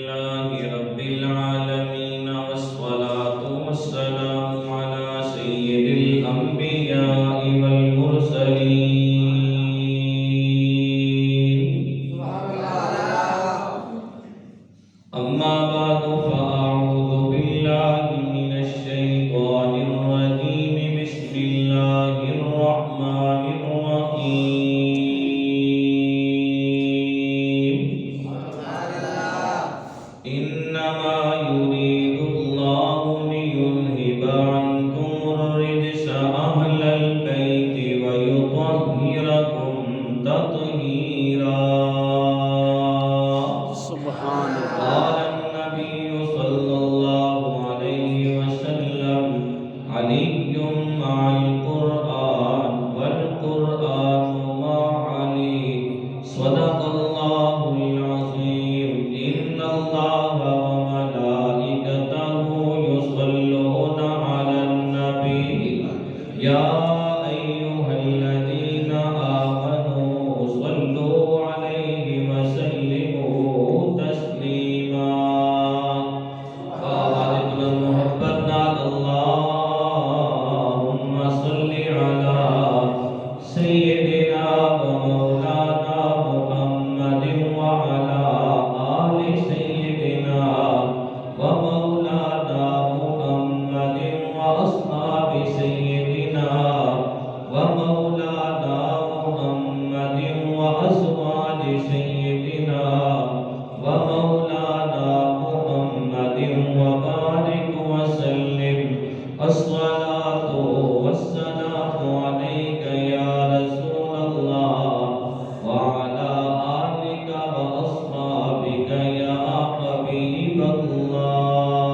لله رب العالمين والصلاة والسلام على سيد الأنبياء والمرسلين أما بعد فأعوذ بالله من الشيطان الرجيم بسم الله الرحمن الرحيم إنما يريد الله ليذهب عنكم الرجس أهل البيت ويطهركم تطهيرا سبحان قال النبي صلى الله عليه وسلم علي مع القرآن والقرآن مع علي صدق الله العظيم إن الله وملائكته يصلون على النبي يا أيها الذين آمنوا صلوا عليه وسلموا تسليما فأعرض المحبة على اللهم صل على سيدنا ومولانا محمد وعلى آل سيدنا ومولانا محمد وأصحاب سيدنا ومولانا محمد وأزواج سيدنا ومولانا محمد وبارك وسلم الصلاة والسلام عليك يا رسول الله وعلى آلك وأصحابك يا حبيب الله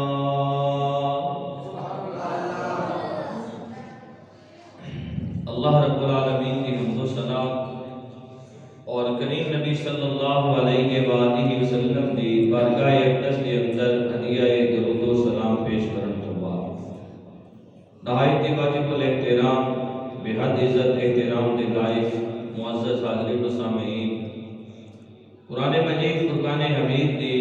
اللہ رب العالمین کی حمد و ثنا اور کریم نبی صلی اللہ علیہ وآلہ وسلم دی بارگاہ اقدس کے اندر ہدیہ درود و سلام پیش کرن تو بعد نہایت واجب الاحترام بے حد عزت احترام کے لائق معزز حاضرین و سامعین، قرآن مجید فرقان حمید دی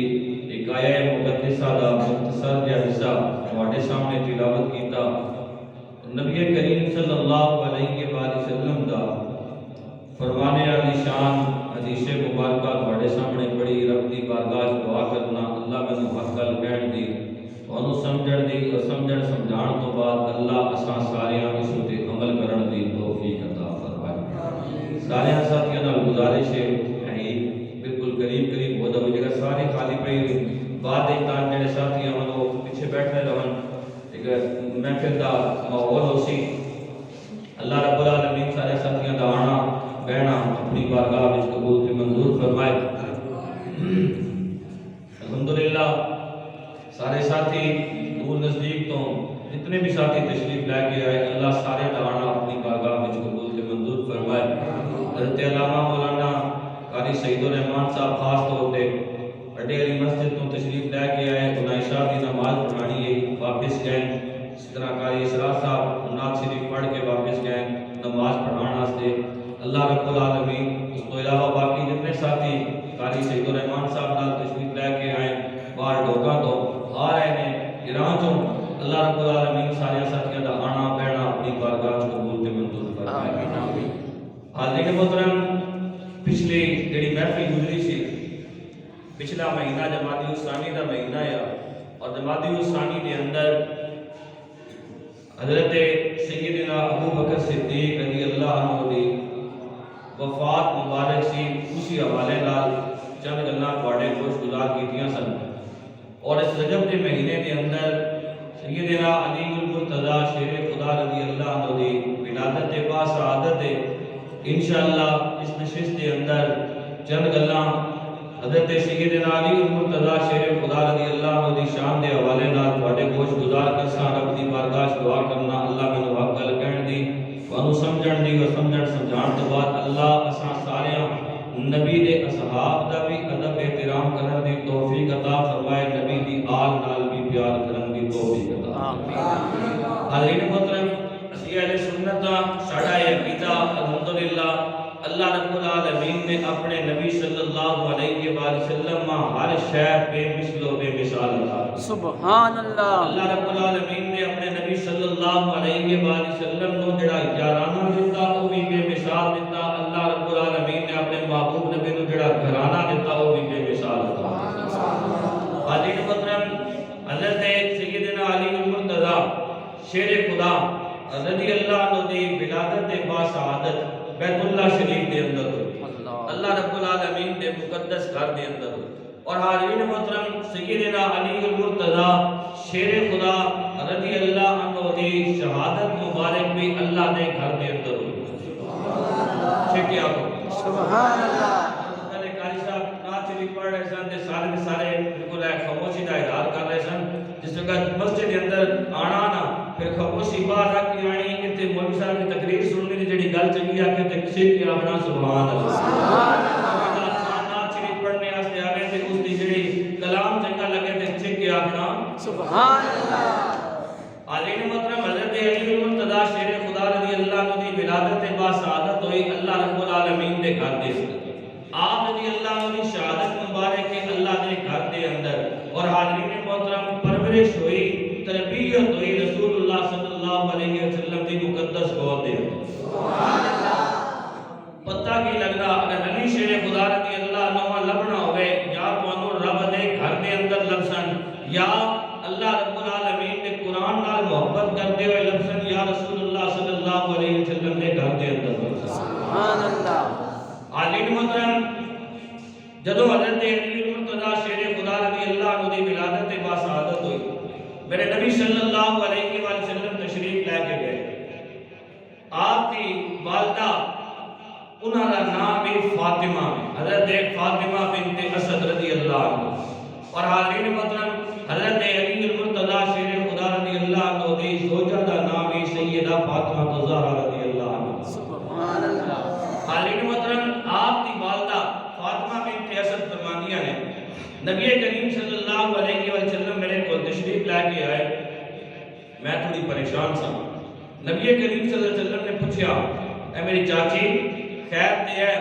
ایک آیہ مقدسہ دا مختصر جا حصہ تواڈے سامنے تلاوت کیتا۔ نبی کریم صلی اللہ علیہ وآلہ وسلم دا فرمان علی شان حدیث مبارکہ تواڈے سامنے پڑھی، رب دی بارگاہ دعا کرنا اللہ مینوں حق گل کہن دی، تانوں سمجھن دی اور سمجھان تو بعد اللہ اساں ساریاں اس تے عمل کرن دی توفیق عطا فرمائے۔ سارے ساتھیاں نال گزارش ہے بالکل قریب ہو جائے، جگہ سارے خالی پئی ہوئی بعد تاں جڑے ساتھی ہن وہ پیچھے بیٹھے رہن، ایک محفل دا ماحول ہو سی۔ اللہ رب العالمین سارے ساتھیاں دا آنا بہنا اپنی بارگاہ وچ قبول تے منظور فرمائے۔ الحمدللہ سارے ساتھی دور نزدیک تو جتنے بھی ساتھی تشریف لے کے آئے، اللہ سارے دا آنا اپنی بارگاہ وچ قبول تے منظور فرمائے۔ حضرت علامہ مولانا قاری سعید الرحمان صاحب خاص طور تے اڈے علی مسجد تو تشریف لے کے آئے، انہیں عشاء دی نماز پڑھانی ہے، واپس گئے۔ اس طرح قاری اسرار صاحب نعت شریف پڑھ کے واپس گئے نماز پڑھانا واسطے۔ اللہ رب العالمین اس تو علاوہ باقی جتنے ساتھی قاری سعید الرحمان صاحب نال تشریف لے کے آئے، باہر ڈوکاں تو آ رہے ہیں ایران چوں، اللہ رب العالمین سارے ساتھیاں دا آنا بہنا اپنی بارگاہ وچ قبول تے منظور فرمائے۔ حاضرین محترم، پچھلی جڑی محفل گزری سی، پچھلا مہینہ جمادی الثانی دا مہینہ ہے، اور جمادی الثانی دے اندر حضرت سیدنا ابو بکر صدیق رضی اللہ عنہ دی وفات مبارک سی، اسی حوالے نال چند گلاں تواڈے خوش گزار کیتیاں سن۔ اور اس رجب کے مہینے کے اندر سیدنا علی المرتضیٰ شیر خدا رضی اللہ عنہ دی ولادت با سعادت ہے۔ انشاءاللہ اس نشست کے اندر چند گلاں حضرت سیدنا علی المرتضیٰ شیر خدا رضی اللہ عنہ دی شان دے حوالے نال تواڈے خوش گزار کرساں، رب دی بارگاہ دعا کرنا اللہ مینوں حق گل کہن دی، تانوں سمجھن دی اور سمجھان تو بعد اللہ اساں ساریاں نبی دے اصحاب دا بھی ادب احترام کرن دی توفیق عطا فرمائے، نبی دی آل نال بھی پیار کرن دی توفیق عطا فرمائے۔ حاضرین محترم، اسی اہل سنت دا ساڈا عقیدہ الحمدللہ اللہ رب العالمین نے اپنے نبی صلی اللہ علیہ وآلہ وسلم ہر شے بے مثل و بے مثال عطا کی. سبحان اللہ. اللہ رب العالمین نے اپنے نبی صلی اللہ علیہ وآلہ وسلم نو جڑا یارانہ دیتا وہ بھی بے مثال دیتا. اللہ رب العالمین نے اپنے محبوب نبی نو جڑا گھرانہ دیتا وہ بھی بے مثال دیتا. حاضرین محترم، حضرت سیدنا علی المرتضی شیر خدا رضی اللہ عنہ دی ولادت با سعادت بیت اللہ شریف دے اندر ہوئی. اللہ رب العالمین دے مقدس گھر دے اندر ہوئی. اور حاضرین محترم، سیدنا علی المرتضی شیر خدا رضی اللہ عنہ دی شہادت مبارک بھی اللہ دے گھر دے اندر ہوئی. چھکیا کو سبحان اللہ. پہلے قاری صاحب نعت شریف پڑھ رہے سن تے سارے کے سارے بالکل خاموشی کا اظہار کر رہے سن. جس وقت مسجد کے اندر آنا نا پھر خاموشی باہر رکھ کے آنی کہ تے مولوی صاحب کی تقریر سننی دی جڑی گل چنگی آ کے تے کسی کی آخنا سبحان اللہ. سبحان اللہ. نعت شریف پڑھنے واسطے آوے تے اس دی جڑی کلام چنگا لگے تے کسی کی آخنا سبحان اللہ. حاضرین محترم، حضرت علی المرتضی شیر خدا رضی اللہ عنہ دی ولادت با سعادت ہوئی اللہ رب العالمین دے گھر دے اندر. آپ رضی اللہ عنہ دی شہادت مبارک ہے اللہ دے گھر دے اندر. اور حاضرین محترم، پرورش ہوئی، تربیت ہوئی رسول اللہ صلی اللہ علیہ وسلم دی مقدس گود دے اندر. سبحان اللہ. پتہ کی لگدا اگر علی شیر خدا رضی اللہ عنہ لبنا ہوئے یا تانوں رب دے گھر دے اندر لبسن یا اللہ رب العالمین دے قرآن نال محبت کرتے ہوئے لبسن یا رسول اللہ صلی اللہ علیہ وسلم دے گھر دے اندر لبسن. سبحان اللہ. حاضرین محترم، جدو حضرت علی المرتضی شیر خدا رضی اللہ عنہ دی ولادت با سعادت ہوئی، میرے نبی صلی اللہ علیہ وآلہ وسلم تشریف لے کے گئے. آپ کی والدہ انہاں دا نام بھی فاطمہ ہے، حضرت فاطمہ بنت اسد رضی اللہ عنہ. اور حاضرین محترم، حضرت علی المرتضی شیر خدا رضی اللہ عنہ دی زوجہ دا نام بھی سیدہ فاطمہ الزہرا رضی اللہ عنہ. سبحان اللہ. حاضرین محترم، آپ کی والدہ فاطمہ بنت اسد فرمانیہ نے نبی کریم صلی اللہ علیہ وسلم میرے کو تشریف لے کے آئے. میں تھوڑی پریشان سا. نبی کریم صلی اللہ علیہ وسلم نے پوچھا، اے میری چاچی خیر تے ہے،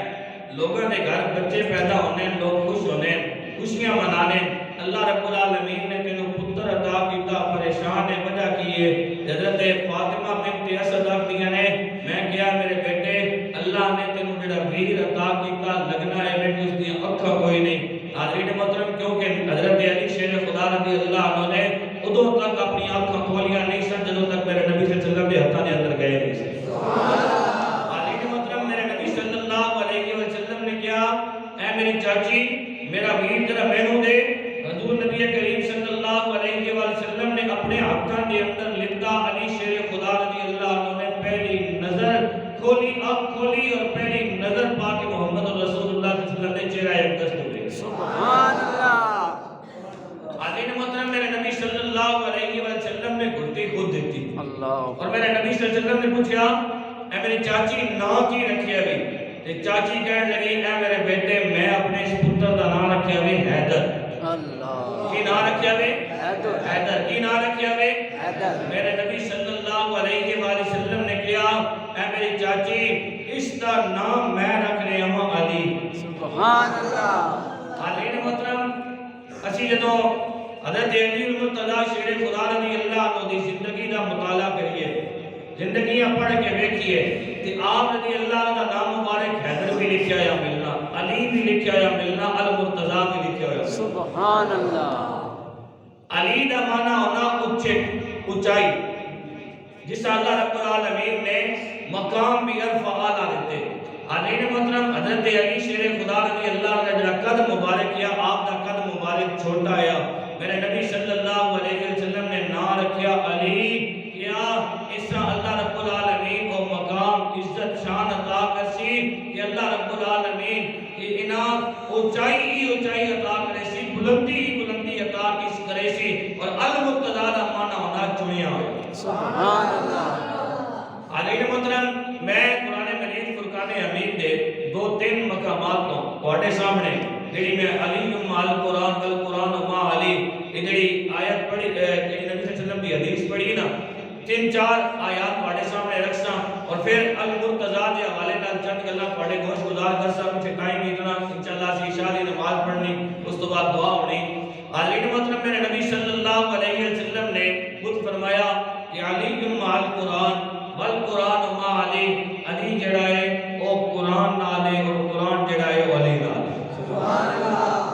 لوگوں کے گھر بچے پیدا ہونے، لوگ خوش ہونے، خوشیاں منانے، اللہ رب العالمین نے تینوں پتر عطا کیتا، پریشان ہے وجہ کیے. حضرت فاطمہ بنت اسد آخدیاں نے میں کیا میرے بیٹے اللہ نے تینوں جڑا ویر عطا کیتا لگنا ہے بیٹے اس دی اکھاں کوئی نہیں. حاضرین محترم، کیونکہ حضرت علی شیر خدا رضی اللہ عنہ نے ادوں تک اپنی آنکھاں کھولیاں نہیں سن جدوں تک میرے نبی صلی اللہ علیہ وسلم کے ہاتھاں دے اندر گئے نہیں سن. حاضرین محترم، میرے نبی صلی اللہ علیہ وسلم نے کیا اے میری چاچی میرا ویر ذرا مینوں دے. حضور نبی کریم صلی اللہ علیہ وسلم نے اپنے ہاتھاں دے اندر لتا. علی شیر خدا رضی اللہ عنہ نے پہلی نظر کھولی، آنکھ کھولی اور پہلی نظر پا کے محمد رسول اللہ صلی اللہ علیہ وسلم نے چہرہ اقدس کو دیکھا. سبحان اللہ. حاضرین محترم، میرے نبی صلی اللہ علیہ وسلم نے گھٹی خود دیتی. اللہ. اور میرے نبی صلی اللہ علیہ وسلم نے پوچھا اے میری چاچی نام کی رکھیا بھی؟ تے چاچی کہنے لگی اے میرے بیٹے میں اپنے اس پتر دا نام رکھیا بھی حیدر. اللہ. کی نام رکھیا بھی؟ حیدر. حیدر. کی نام رکھیا بھی؟ حیدر. میرے نبی صلی اللہ علیہ وآلہ وسلم نے کیا اے میری چاچی اس کا نام میں رکھ رہا ہوں علی. سبحان اللہ. حاضرین محترم، اسی جدوں حضرت علی المرتضی شیر خدا رضی اللہ عنہ دی زندگی دا مطالعہ کریے، زندگیاں پڑھ کے دیکھیے کہ آپ رضی اللہ عنہ دا نام مبارک حیدر بھی لکھا یا ملنا، علی بھی لکھا یا ملنا، المرتضی بھی لکھا یا ملنا. سبحان اللہ. علی دا معنی ہونا اونچائی، جس اللہ رب العالمین نے مقام بھی عرف اعلیٰ دیتے. حاضرین محترم، حضرت علی شیر خدا رضی اللہ عنہ جڑا قد مبارک کیا آپ دا قد مبارک چھوٹا ہے. میرے نبی صلی اللہ علیہ وسلم نے نام رکھیا علی. کیا اس طرح اللہ رب العالمین کو مقام عزت شان عطا کرسی کہ اللہ رب العالمین کی انعام اونچائی عطا کرے سی، بلندی عطا کس کرے سی. اور المرتضی دا معنی ہونا چنیا ہوئے. سبحان اللہ. حاضرین محترم، میں قرآن مجید فرقان حمید دے 2-3 مقامات تو تواڈے سامنے جڑی میں علی مال قرآن والقرآن ما علی یہ جڑی آیت پڑھی جڑی نبی صلی اللہ علیہ وسلم دی حدیث پڑھی نا 3-4 آیات تواڈے سامنے رکھساں. اور پھر المرتضیٰ کے حوالے نال چند گلاں پڑھے گوش گزار کر سب کچھ ٹائم اتنا انشاءاللہ سے عشاء دی نماز پڑھنی اس تو بعد دعا ہونی حالین مطلب میرے نبی صلی اللہ علیہ وسلم نے خود فرمایا کہ علی مع القرآن والقرآن مع علی علی جڑا ہے وہ قرآن نال ہے اور قرآن جڑا ہے وہ علی نال ہے سبحان اللہ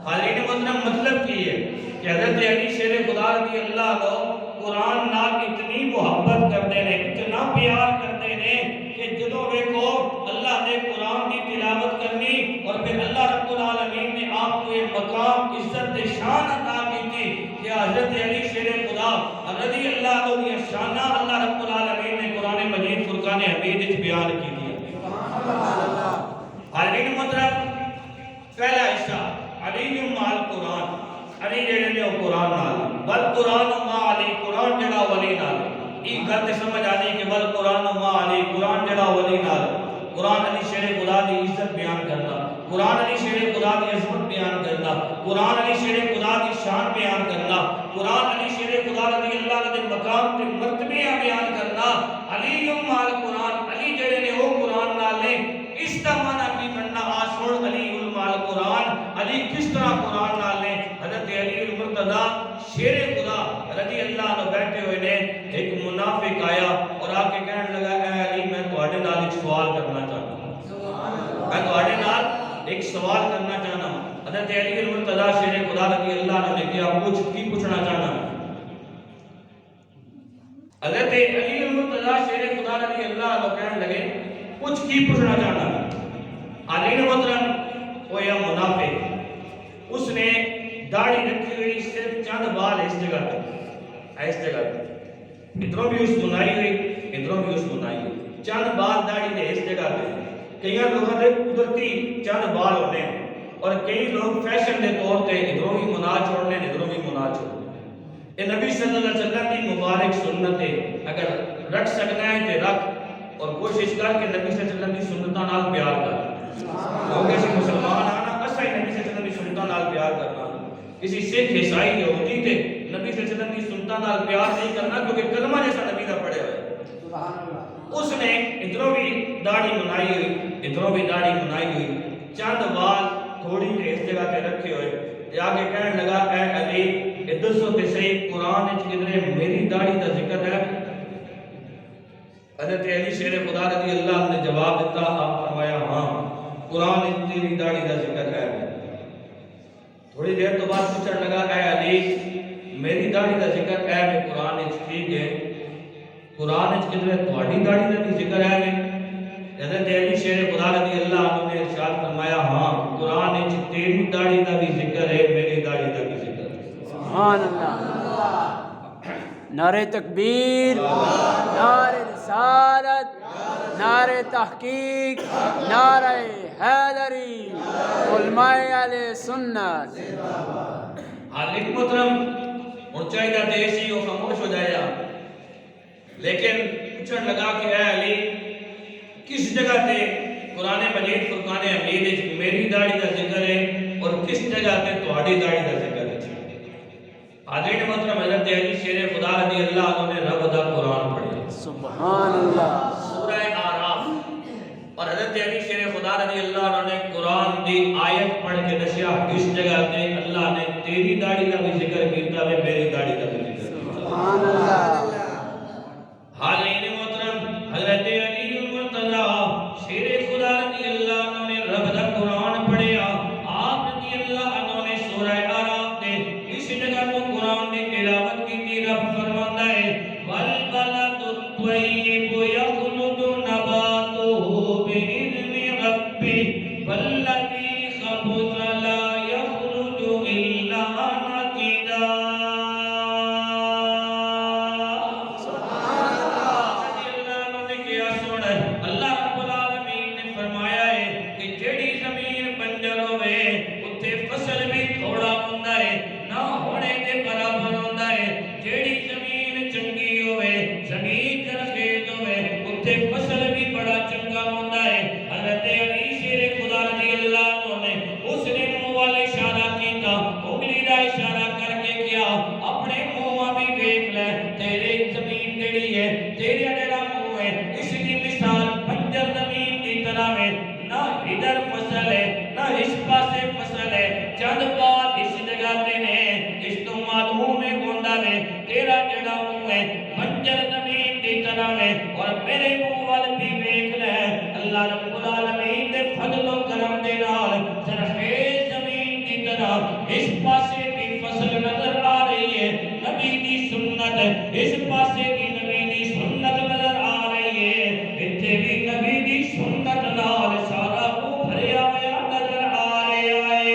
حالین مطلب کی ہے کہ حضرت علی شیر خدا رضی اللہ عنہ قرآن نال اتنی محبت کرتے ہیں اتنا پیار کرتے ہیں کہ جدوں ویکھو اللہ نے قرآن کی تلاوت کرنی اور پھر اللہ رب العالمین نے آپ کو یہ مقام عزت شان عطا کی تھی کہ حضرت علی شیر خدا رضی اللہ عنہ کی شانہ اللہ رب العالمین نے قرآن مجید فرقان حمید وچ بیان کی تھی سبحان اللہ حالین پہلا حصہ علی مع القرآن علی جڑے نے قرآن نال بل قرآن مع علی قرآن جڑا ولی نال ایک گل تے سمجھ آنی کہ بل قرآن مع علی قرآن جڑا ولی نال قرآن علی شیر خدا دی عزت بیان کرنا قرآن علی شیر خدا دی عظمت بیان کرنا قرآن علی شیر خدا دی شان بیان کرنا قرآن علی شیر خدا رضی اللہ عنہ دے مقام تے مرتبے بیان کرنا علی مع القرآن علی جڑے نے وہ قرآن نال نے اس دا معنی کی بننا آسن علی مع القرآن علی کس طرح قرآن نال نے حضرت علی المرتضیٰ شیر خدا رضی اللہ عنہ بیٹھے ہوئے نے ایک منافق آیا اور آ کے کہنے لگا اے علی میں تواڈے نال ایک سوال کرنا چاہتا ہوں میں تواڈے نال ایک سوال کرنا چاہنا ہوں حضرت علی المرتضیٰ شیر خدا رضی اللہ عنہ نے کیا کی پوچھنا چاہنا حضرت علی المرتضیٰ شیر خدا رضی اللہ عنہ کہنے لگے کچھ کی پوچھنا چاہنا علی المرتضیٰ وہ یا منافق اس نے داڑھی رکھی ہوئی صرف چند بال اس جگہ پہ ادھروں بھی اس بنائی ہوئی ادھروں بھی اس بنائی ہوئی چند بال داڑھی نے اس جگہ پہ کئی لوگوں نے قدرتی چند بال ہونے اور کئی لوگ فیشن کے طور پہ ادھروں بھی منا چھوڑنے ادھروں بھی منا چھوڑنے یہ نبی صلی اللہ علیہ وسلم کی مبارک سنت ہے اگر رکھ سکنا ہے تو رکھ اور کوشش کر کے نبی صلی اللہ علیہ وسلم کی سنتوں نال پیار کر کیونکہ ایسے مسلمان آنا اصل نبی صلی اللہ علیہ وسلم کی سنتوں نال پیار کرنا کسی سکھ عیسائی یہودی تے نبی صلی اللہ علیہ وسلم کی سنتوں نال پیار نہیں کرنا کیونکہ کلمہ جیسا نبی کا پڑھے ہوئے سبحان اللہ اس نے ادھروں بھی داڑھی بنائی ہوئی ادھروں بھی داڑھی بنائی ہوئی چند بال تھوڑی تے اس جگہ پہ رکھے ہوئے جا کے کہنے لگا اے علی ادھر سو تے صحیح قرآن وچ کدھر میری داڑھی دا ذکر ہے حضرت علی شیر خدا رضی اللہ عنہ نے جواب دیتا آپ فرمایا ہاں قرآن وچ تیری داڑھی دا ذکر ہے تھوڑی دیر تو بعد پوچھنے لگا اے علی میری داڑھی دا ذکر ہے میں قرآن وچ ٹھیک ہے قرآن وچ کدھر تہاڈی داڑھی دا بھی ذکر ہے حضرت علی شیر خدا رضی اللہ عنہ نے ارشاد فرمایا ہاں قرآن وچ تیری داڑھی دا بھی ذکر ہے میری داڑھی دا بھی ذکر ہے سبحان اللہ نعرہ تکبیر نعرہ رسالت نعرہ تحقیق نعرہ حیدری علماء علیہ سنت حالک محترم اور چاہیے دیشی وہ خاموش ہو جائے لیکن پوچھنے لگا کہ اے علی کس جگہ تے قرآن مجید فرقان حمید میری داڑھی کا ذکر ہے اور کس جگہ تے تہاڈی داڑھی کا ذکر ہے حضرت محترم حضرت علی شیر خدا رضی اللہ عنہ نے رب دا قرآن پڑھا سبحان اللہ سورہ آراف اور حضرت علی شیر خدا رضی اللہ عنہ نے قرآن دی آیت پڑھ کے دسیا کس جگہ تے اللہ نے تیری داڑھی کا بھی ذکر کیتا ہے میری داڑھی کا بھی ذکر سبحان اللہ حالین محترم حضرت علی المرتضیٰ شیر خدا رضی اللہ عنہ نے رب دا قرآن پڑھیا آپ رضی اللہ عنہ نے سورہ آراف دے اس جگہ تو قرآن نے تلاوت کی تھی رب فرماتا ہے والبلد الطیب یخرج نباتہ بإذن ربہ والذی خبث لا یخرج الا نکدا سبحان اللہ رضی اللہ عنہ نے کیا سنا اللہ رب العالمین نے فرمایا ہے کہ جڑی زمین بنجر ہوئے اتھے فصل بھی تھوڑا ہوندا ہے نہ ہونے دے برابر ہوندا ہے جیڑی زمین چنگی ہوئے زمین زرخیز ہوئے اتھے فصل بھی بڑا چنگا ہوندا ہے حضرت علی شیر خدا رضی اللہ عنہ نے اس نے منہ والے اشارہ کیتا انگلی دا اشارہ کر کے کیا اپنے منہ بھی دیکھ لے تیرے زمین جیڑی ہے تیرے جڑا منہ ہے جس تو معلوم ہے گوندا میں تیرا جڑا منہ ہے بنجر زمین دی طرح ہے اور میرے منہ وال بھی ویکھ لے اللہ رب العالمین دے فضل و کرم دے نال سرخیز زمین دی طرح اس پاسے بھی فصل نظر آ رہی ہے نبی دی سنت اس پاسے بھی نبی دی سنت نظر آ رہی ہے اتھے بھی نبی دی سنت نال سارا کو بھریا ہوا نظر آ رہا ہے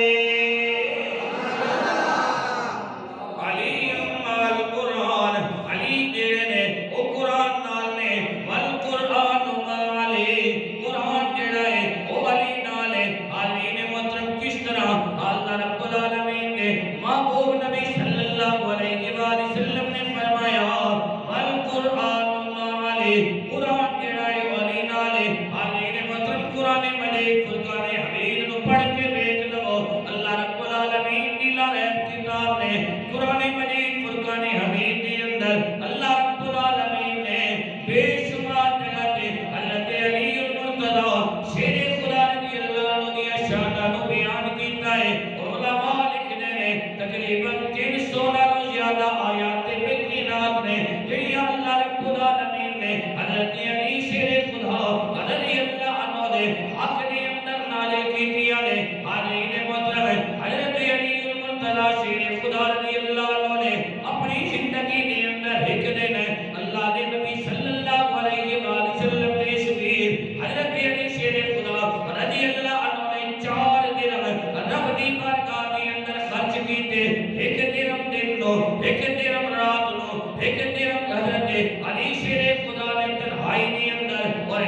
علی مال قرآن علی جڑے نے او قرآن نال نے والقرآن مالی قرآن جڑا ہے او علی نال ہے علی نے محترم کس طرح اللہ رب العالمین نے محبوب نبی صلی اللہ علیہ وآلہ وسلم نے فرمایا والقرآن مالی قرآن جڑا ہے علی نال ہے علی نے محترم قرآن مجید فرقان حمید نو پڑھ کے دیکھ لو اللہ رب العالمین دی لائق کتاب نے قرآن مجید فرقان حمید دی اندر اللہ رب العالمین نے بے شمار جگہ تے حضرت علی المرتضی شیر خدا رضی اللہ عنہ دی شاناں نو بیان کیتا ہے علماء لکھنے نے تقریباً 300 نالوں زیادہ آیات بینات نے جڑیاں اللہ رب العالمین نے حضرت علی شیر خدا رضی اللہ عنہ دے حق دے اندر نازل کیتیاں نے علی نے محترم حضرت علی المرتضی شیر خدا رضی اللہ عنہ نے اپنی زندگی دے اندر ایک دن اللہ دے نبی صلی اللہ علیہ وآلہ وسلم نے شبیر حضرت علی شیر خدا رضی اللہ عنہ نے 4 درہم رب دی بارگاہ دے اندر خرچ کیتے 1 درہم دن نو 1 درہم رات نو 1 درہم حضرت علی شیر خدا نے تنہائی دے اندر اور 1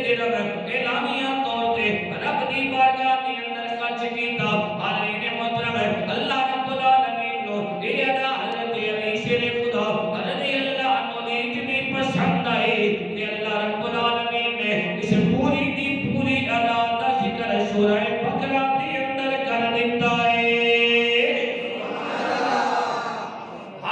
درہم اعلانیہ طور تے رب دی بارگاہ دے اندر خرچ کیتا علی نے محترم اللہ رب العالمین نو یہ ادا حضرت علی شیر خدا رضی اللہ عنہ نے اتنی پسند آئی کہ اللہ رب العالمین نے اس پوری دی پوری ادا دا ذکر سورہ بقرہ دے اندر کر دیتا ہے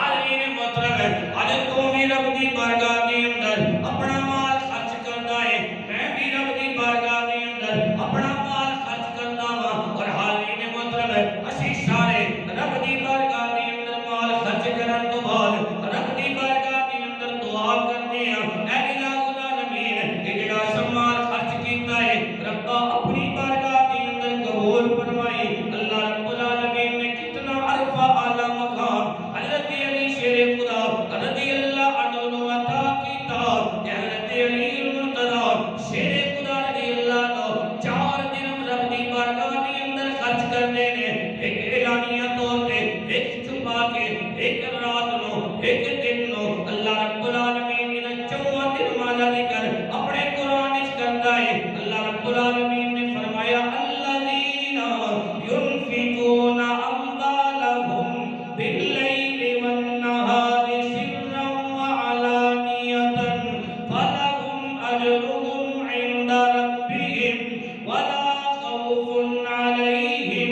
علی نے محترم آج تو بھی رب دی بارگاہ دے اندر اپنا مال خرچ کرتا ہے میں بھی رب دی بارگاہ دے اندر اپنا مال خرچ کرتا ہوں اور علی نے محترم اسی سارے رب دی بارگاہ دے اندر مال خرچ کرن تو بعد رب دی بارگاہ دے اندر دعا کرتے ہیں اے الہ العالمین کہ جڑا مال خرچ کیتا ہے ربا اپنی بارگاہ دے اندر قبول فرمائی اللہ رب العالمین نے کتنا عرفہ اعلی مقام حضرت علی شیر خدا رضی اللہ عنہ نو عطا کیتا کہ حضرت علی المرتضی شیر خدا رضی اللہ عنہ 4 دن رب دی بارگاہ دے اندر خرچ کرنے نے ایک اعلانیہ طور تے ایک چھپا کے ایک رات نو ایک دن نو اللہ رب العالمین نے 4 دن مالا ذکر اپنے قرآن اس کرتا ہے اللہ رب العالمین نے فرمایا الذین ينفقون اموالهم باللیل والنہار سرا وعلانیۃ فلهم اجرهم عند ربهم ولا خوف علیہم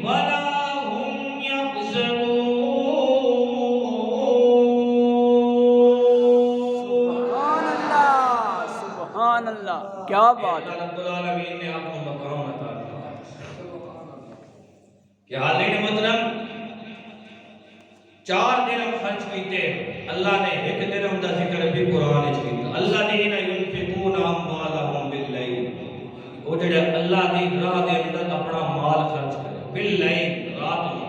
ولا هم يحزنون سبحان اللہ کیا بات ہے اللہ رب العالمین نے آپ کو مقام عطا کیا کہ علی نے محترم 4 درہم خرچ کیتے اللہ نے 1 درہم دا ذکر بھی قرآن وچ کیتا الذین ينفقون اموالهم باللیل وہ جڑے اللہ دی راہ دے اندر اپنا مال خرچ کرے باللیل رات میں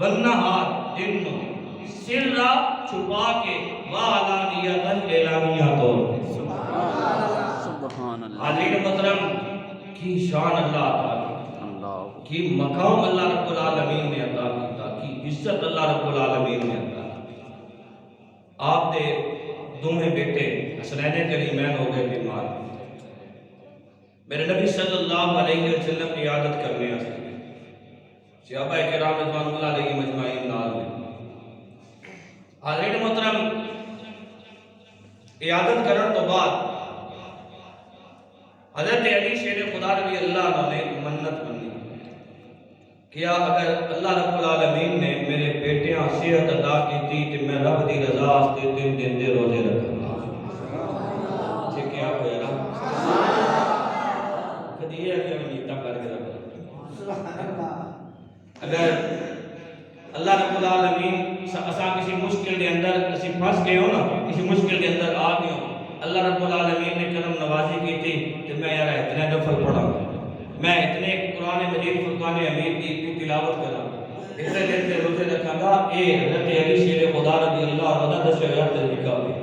والنہار دن میں سرا چھپا کے وعلانیۃ اعلانیہ طور پہ سبحان اللہ علی نے محترم کی شان اللہ عطا کی اللہ کی مقام اللہ رب العالمین نے عطا کیتا کی عزت اللہ رب العالمین نے عطا کی آپ دے دونوں بیٹے حسنین کریمین ہو گئے بیمار میرے نبی صلی اللہ علیہ وسلم کی عادت کرنے آستے صحابہ کرام رضوان اللہ علیہ مجمعین نال میں حضرت محترم عادت کرن تو بعد حضرت علی شیر خدا رضی اللہ عنہ نے منت بنی کیا اگر اللہ رب العالمین نے میرے بیٹیاں صحت عطا کی تھی کہ میں رب دی رضا واسطے 3 دن دے روزے رکھاں جے کیا ہویا نا کدی یہ کہ نیتا کر کے رکھ اگر اللہ رب العالمین العالمین اساں کسی مشکل دے اندر اسی پھنس گئے ہو نا، کسی مشکل دے اندر آ گئے ہو، اللہ رب العالمین نے کرم نوازی کی تھی کہ میں یار اتنے نفل پڑھا گا، میں اتنے قرآن مجید فرقان حمید کی تلاوت کرا، اتنے دن سے روزے رکھا گا، اے حضرت علی شیر خدا رضی اللہ عنہ 10,000 تجربہ ہوئی۔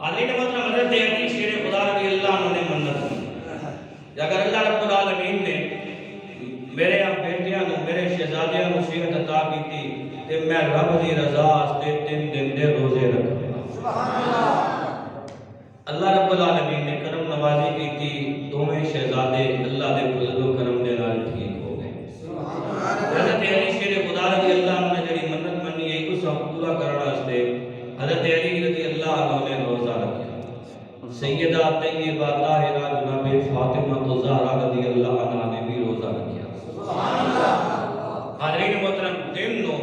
علی نے مطلب حضرت علی شیر خدا رضی اللہ عنہ نے منت کی کہ اگر اللہ رب العالمین نے میرے بیٹیاں نو میرے شہزادیاں نو صحت عطا کیتی تے میں رب دی رضا واسطے 3 دن دے روزے رکھا۔ اللہ رب العالمین نے کرم نوازی کیتی، دوویں شہزادے اللہ دے فضل و کرم دے نال ٹھیک ہو گئے۔ حضرت علی شیر خدا رضی اللہ عنہ نے جڑی منت منی ہے اس پورا کرنے واسطے حضرت علی رضی اللہ عنہ نے روزہ رکھا۔ سیدہ طیبہ طاہرہ جناب فاطمہ الزہرا رضی اللہ عنہ نے بھی روزہ رکھا۔ حاضرین محترم، دن نو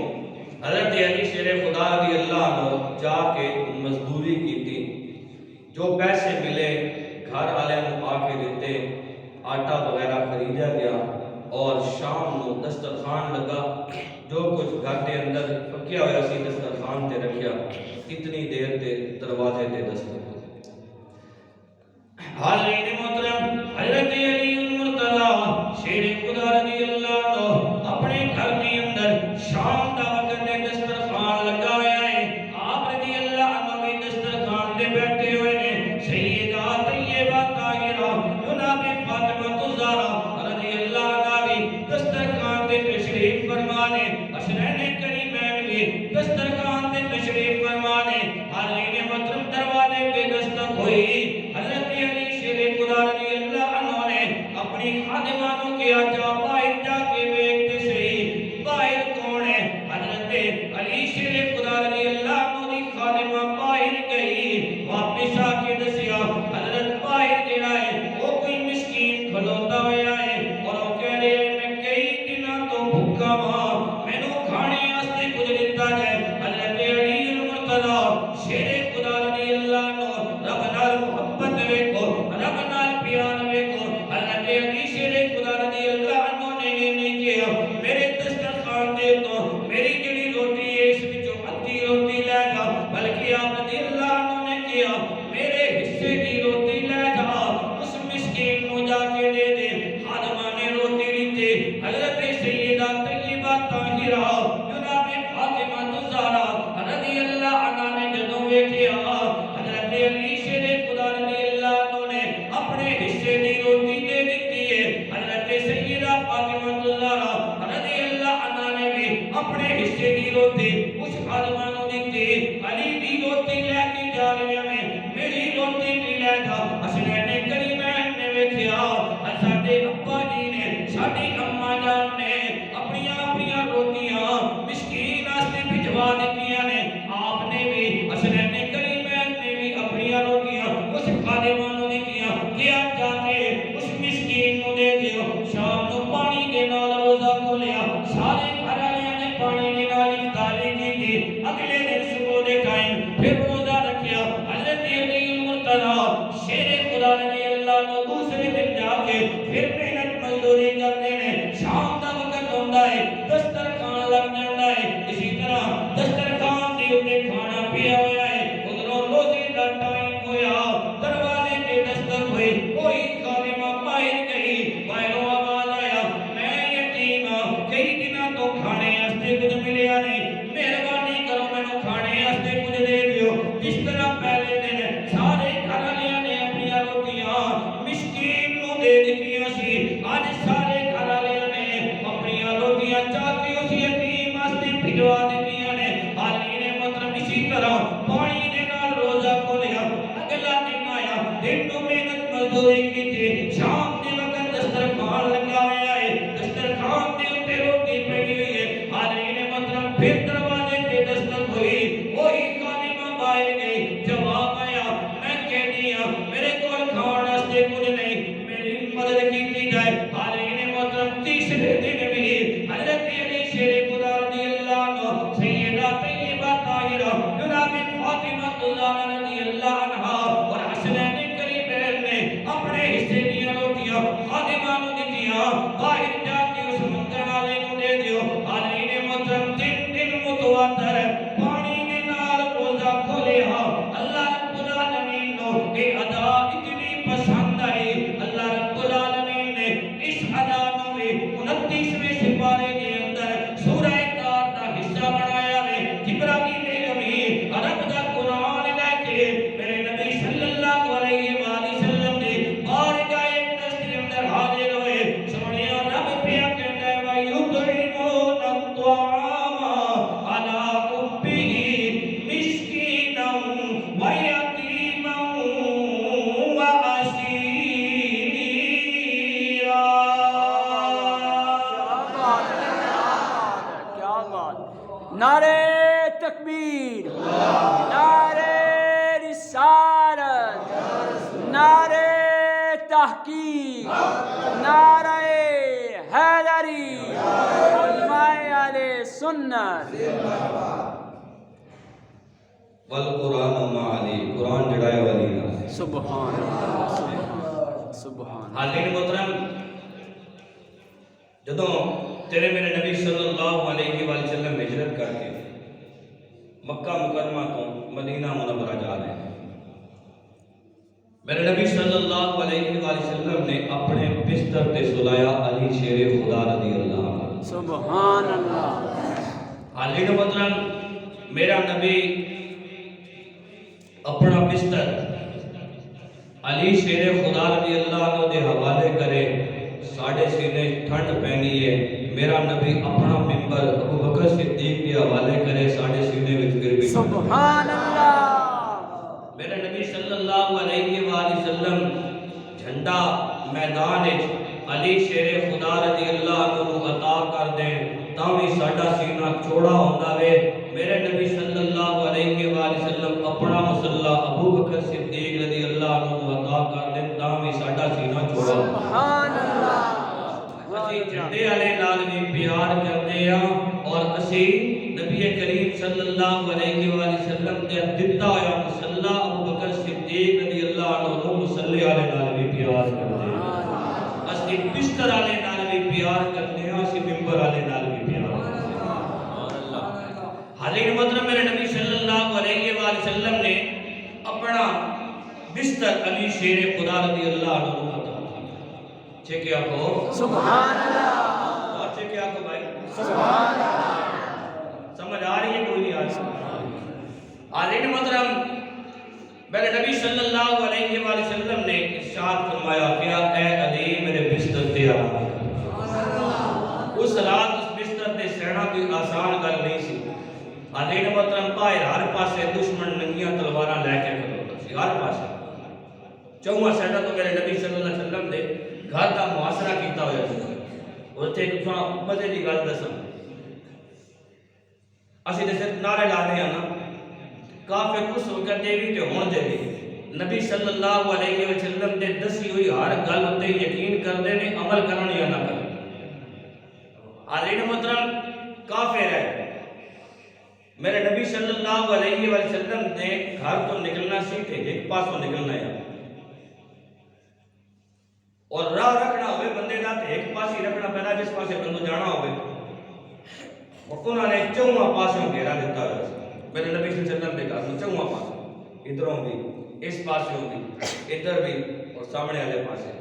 حضرت علی شیر خدا رضی اللہ عنہ جا کے مزدوری کی تھی، جو پیسے ملے گھر والے نو آ کے دیتے، آٹا وغیرہ خریدا گیا اور شام نو دسترخوان لگا، جو کچھ گھر کے اندر پکیا ہوا سی دسترخوان تے رکھیا، کتنی دیر تے دروازے تے دستک ہوئے۔ حاضرین محترم، حضرت علی المرتضی شیر خدا رضی اللہ عنہ اپنے گھر کے اندر شام دا وقت میں دسترخوان لگا ہوا ہے، آپ رضی اللہ عنہ بھی دسترخوان دے بیٹھے ہوئے نے، سیدہ طیبہ طاہرہ جناب فاطمہ الزہرا رضی اللہ عنہ بھی دسترخوان دے تشریف فرمانے، حسنین کریمین بھی دسترخوان دے تشریف فرمانے۔ حاضرین محترم، دروازے پہ دستک ہوئی، حضرت علی شیر خدا رضی اللہ عنہ نے اپنی خادمانوں کے آجا باہر جا کے بیٹھتے صحیح باہر کون ہے؟ حضرت علی شیر خدا رضی اللہ عنہ دی خادمہ باہر گئی، واپس آ کے دسیا حضرت باہر جڑا ہے وہ کوئی مسکین کھلوتا ہوا ہے اور وہ کہہ رہے ہیں میں کئی دنوں تو بھوکا ہاں، مینوں کھانے واسطے کچھ دتا جائے۔ حضرت علی المرتضی شیر خدا رضی اللہ عنہ رب نال محبت ویکھو، رب نال پیار ویکھو، حضرت علی شیر خدا رضی اللہ عنہ نے نہیں کیا میرے دسترخوان دے تو میری جڑی روٹی ہے اس وچوں ادھی روٹی لے جا، بلکہ آپ رضی اللہ عنہ نے کیا میرے حصے دی روٹی لے جا، اس مسکین نو جا کے دے دے۔ خادمہ نے روٹی لیتے، حضرت سیدہ طیبہ طاہرہ جناب فاطمہ الزہرا رضی اللہ عنہ نے جدوں ویکھیا حضرت علی شیر خدا رضی اللہ عنہ نے اپنے حصے دی روٹی دے دیتی ہے، حضرت سیدہ فاطمہ الزہرا رضی اللہ عنہ نے بھی اپنے حصے دی روٹی اس خادمہ نو دیتی۔ علی دی روٹی لے کے جا رہے ہیں، میری روٹی بھی لے جا۔ حسنین کریمین نے ویکھیا ساڈے ابا جی نے ساڈی اماں جان نے اپنی روٹیاں مسکین واسطے بھجوا دتیاں نے، آپ نے بھی حسنین کریمین نے بھی اپنی روٹیاں اس خادمہ نو دتیاں، کیا جا کے اس مسکین نو دے دیو۔ شام نو پانی دے نال روزہ کھولیا، سارے گھر والےاں نے پانی دے نال افطاری کی، اگلے دن صبح دے ٹائم پھر روزہ رکھیا۔ حضرت علی المرتضی شیر خدا رضی اللہ عنہ دوسرے دن جا کے پھر محنت مزدوری کرتے ہیں، شام دا وقت ہوندا ہے دسترخوان لگ جاندا ہے، اسی طرح دسترخوان دے اوپر کھانا پیا ہوا ہے، ادھروں روزے دا ٹائم ہویا، دروازے تے دستک ہوئی، کوئی خادمہ باہر گئی، باہروں آواز آیا میں یتیم ہاں، کئی دنوں تو کھانے واسطے کچھ ملیا نہیں، مہربانی کرو مینوں کھانے واسطے کچھ دے دیو۔ جس طرح پہلے دن سارے گھر والےاں نے اپنی روٹیاں مسکین نو دے دتیاں سی، اج سارے گھر والےاں نے اپنی روٹیاں چا کے اس یتیم واسطے بھجوا دتیاں نے۔ حاضرین محترم، اسی طرح پانی دے نال روزہ کھولیا، اگلا دن آیا، دن نو محنت مزدوری کیتی، شام دے وقت دسترخوان لگا ہوا ہے، دسترخوان دے اوپر روٹی پئی ہوئی ہے۔ حاضرین محترم، پھر دروازے تے دستک ہوئی، وہی خادمہ باہر گئی، جواب آیا میں کہنی ہاں میرے کول کھاون واسطے کچھ نہیں، میری مدد کیتی جائے۔ حاضرین محترم، تیسرے دن بھی حضرت علی شیر خدا رضی اللہ عنہ سیدہ طیبہ طاہرہ جناب فاطمہ الزہرا رضی اللہ عنہا اور حسنین کریمین نے اپنے حصے دیا روٹیاں خادمہ نو دتیاں، باہر جا کے اس منگن والے نو دے دیو۔ حاضرین محترم، خاطر پانی دے نال روزہ کھولیا اللہ رب العالمین نو اے ادا اتنی پسند آئی اللہ رب العالمین نے اس ادا نو 29ویں سپارے دے اندر سورہ طاہر دا حصہ بنایا ہے جبرائیل امین عرب دا قرآن لے کے میرے نبی صلی اللہ علیہ وآلہ وسلم نے بارگاہ اقدس کے اندر حاضر ہوئے سونے رب پیا کہتا ہے وَيُطْعِمُونَ الطَّعَامَ عَلَىٰ حُبِّهِ مِسْكِينًا وَيَتِيمًا وَأَسِيرًا کیا بات نعرہ تکبیر نعرہ رسالت نعرہ تحقیق نعرہ حیدری علماء اہل سنت والقرآن مع علی قرآن جڑائے والی نہ سبحان اللہ سبحان حاضرین محترم جدوں تیرے میرے نبی صلی اللہ علیہ وآلہ وسلم ہجرت کر کے مکہ مکرمہ تو مدینہ منورہ جا رہے ہیں میرے نبی صلی اللہ علیہ وآلہ وسلم نے اپنے بستر تے سلایا علی شیر خدا رضی اللہ عنہ سبحان اللہ حاضرین محترم میرا نبی اپنا بستر علی شیر خدا رضی اللہ عنہ دے حوالے کرے ساڑھے سینے ٹھنڈ پہنی ہے میرا نبی اپنا ممبر ابو بکر صدیق کے حوالے کرے ساڑھے سینے وچ گربی سبحان اللہ میرے نبی صلی اللہ علیہ وآلہ وسلم جھنڈا میدان وچ علی شیر خدا رضی اللہ عنہ کو عطا کر دیں تاوی ساڈا سینہ چوڑا ہوندا وے میرے نبی صلی اللہ علیہ وآلہ وسلم اپنا مصلی ابو بکر صدیق رضی اللہ عنہ کو عطا کر دیں تاوی ساڈا سینہ چوڑا سبحان اللہ اسی جھنڈے والے نال بھی پیار کرتے ہیں اور اسی نبی کریم صلی اللہ علیہ وآلہ وسلم دے دتا ہویا مصلی ابو بکر صدیق رضی اللہ عنہ کو مصلی والے نال بھی پیار کرتے ہیں اسی بستر والے نال بھی پیار کرتے ہیں اسی منبر والے نال بھی پیار کرتے ہیں حاضرین محترم میرے نبی صلی اللہ علیہ وآلہ وسلم نے اپنا بستر علی شیر خدا رضی اللہ عنہ کو عطا کیا کیا کو سبحان اللہ اور کیا کو بھائی سبحان اللہ سمجھ آ رہی ہے کوئی نہیں آ رہی حاضرین محترم میرے نبی صلی اللہ علیہ وآلہ وسلم نے ارشاد فرمایا کیا اے علی میرے بستر تے آرام کر اس رات اس بستر تے سہنا کوئی آسان گل نہیں سی حاضرین محترم باہر ہر پاسے دشمن ننگیاں تلواراں لے کے کھڑوتا سی ہر پاسے چوہاں سیڈا تو میرے نبی صلی اللہ علیہ وسلم دے گھر دا محاصرہ کیتا ہویا سی اور تے ایک مزے دی گل دساں اسی تے صرف نعرے لانے ہیں نا کافر اس وقت دے بھی تے ہون دے بھی نبی صلی اللہ علیہ وسلم دے دسی ہوئی ہر گل تے یقین کردے نے عمل کرن یا نہ کرن حاضرین محترم کافر ہے میرے نبی صلی اللہ علیہ وسلم نے گھر تو نکلنا سی تے ایک پاسوں نکلنا ہے اور راہ رکھنا ہوئے بندے دا تے ایک پاس ہی رکھنا پینا جس پاسے بندو جانا ہوئے انہوں نے چوہاں پاسوں گھیرا دیتا ہے میرے نبی صلی اللہ علیہ وسلم نے کہا چوہاں پاس ادھروں بھی اس پاسوں بھی ادھر بھی اور سامنے والے پاسے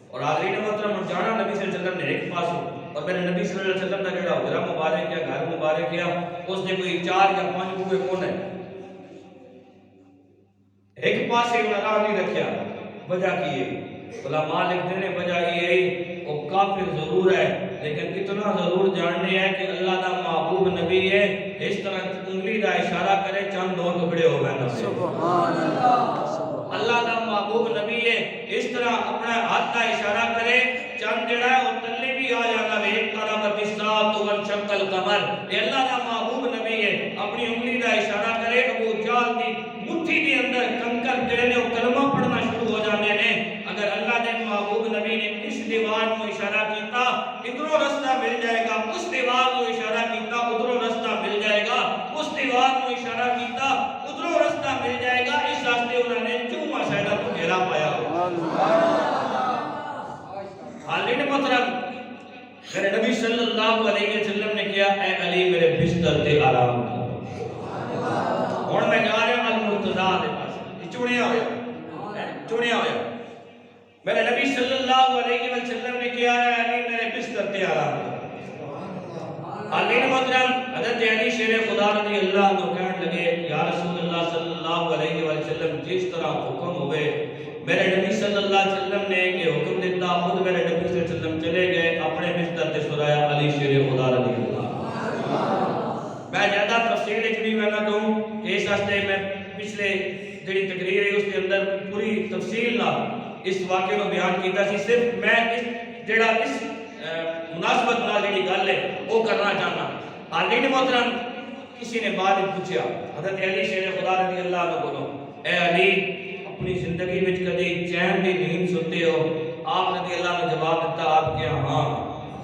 اور حاضرین محترم جانا نبی صلی اللہ علیہ وسلم نے ایک پاسوں اور میرے نبی صلی اللہ علیہ وسلم کا جڑا حجرہ مبارک کیا گھر مبارک کیا اس نے کوئی 4 یا 5 بوئے کون ہے ایک پاسے انہوں راہ نہیں رکھیا وجہ کی ہے علماء لکھتے ہیں وجہ یہ ہے وہ کافر ضرور ہے لیکن اتنا ضرور جاننے ہے کہ اللہ دا محبوب نبی ہے اس طرح انگلی دا اشارہ کرے چند 2 ٹکڑے ہو گئے سبحان اللہ اللہ دا محبوب نبی ہے اس طرح اپنا ہاتھ کا اشارہ کرے چند جڑا ہے وہ تلے بھی آ جانا ہے ایک طرح بتسات وانشق القمر یہ اللہ دا محبوب نبی ہے اپنی انگلی دا اشارہ کرے ابو جہل دی مٹھی دے اندر کنکر جڑے نے وہ کلمہ پڑھنا شروع ہو جانے نے اگر اللہ دے محبوب نبی نے اس دیوار کو اشارہ کیتا ادھروں رستہ مل جائے گا اس دیوار کو اشارہ کیتا ادھروں رستہ مل جائے گا اس دیوار کو اشارہ کیتا ادھروں رستہ مل جائے گا اس راستے انہوں نے چوہاں سیدہ کو گھیرا پایا حاضرین محترم میرے نبی صلی اللہ علیہ وسلم نے کیا اے علی میرے بستر تے آرام کر چنیا ہویا چنیا ہویا میرے نبی صلی اللہ علیہ وسلم نے کیا ہے علی میرے بستر تے آرام کر علی محترم حضرت علی شیر خدا رضی اللہ عنہ کہنے لگے یا رسول اللہ صلی اللہ علیہ وسلم جس طرح حکم ہوئے میرے نبی صلی اللہ علیہ وسلم نے کہ حکم دیتا خود میرے نبی صلی اللہ علیہ وسلم چلے گئے اپنے بستر تے سرایا علی شیر خدا رضی اللہ میں زیادہ تفصیل اچھلی میں نہ کہوں کہ اس ہستے میں پچھلے جڑی تقریر ہے اس کے اندر پوری تفصیل نہ اس واقعے کو بیان کیتا سی صرف میں اس جڑا اس مناسبت نال جڑی گل ہے وہ کرنا چاہنا علی نے محترم کسی نے بعد پوچھا حضرت علی شیر خدا رضی اللہ عنہ بولو اے علی اپنی زندگی وچ کدی چین دی نیند سوتے ہو آپ رضی اللہ نے جواب دیتا آپ کیا ہاں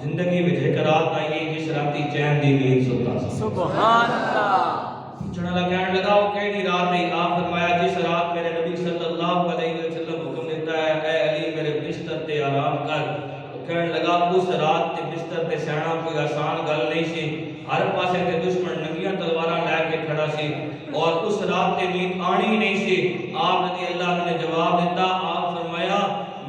زندگی وچ ایک رات آئی جس راتی چین دی نیند سوتا سبحان اللہ پوچھنے لگا کہنے لگا وہ کیڑی رات ہے آپ فرمایا جس رات میرے نبی صلی اللہ علیہ وسلم حکم دیتا ہے اے علی میرے بستر تے آرام کر وہ کہنے لگا اس رات تے بستر تے سہنا کوئی آسان گل نہیں سی ہر پاسے تے دشمن ننگیاں تلواراں لے کے کھڑا سی اور اس رات تے نیند آنی نہیں سی آپ رضی اللہ عنہ نے جواب دیتا آپ فرمایا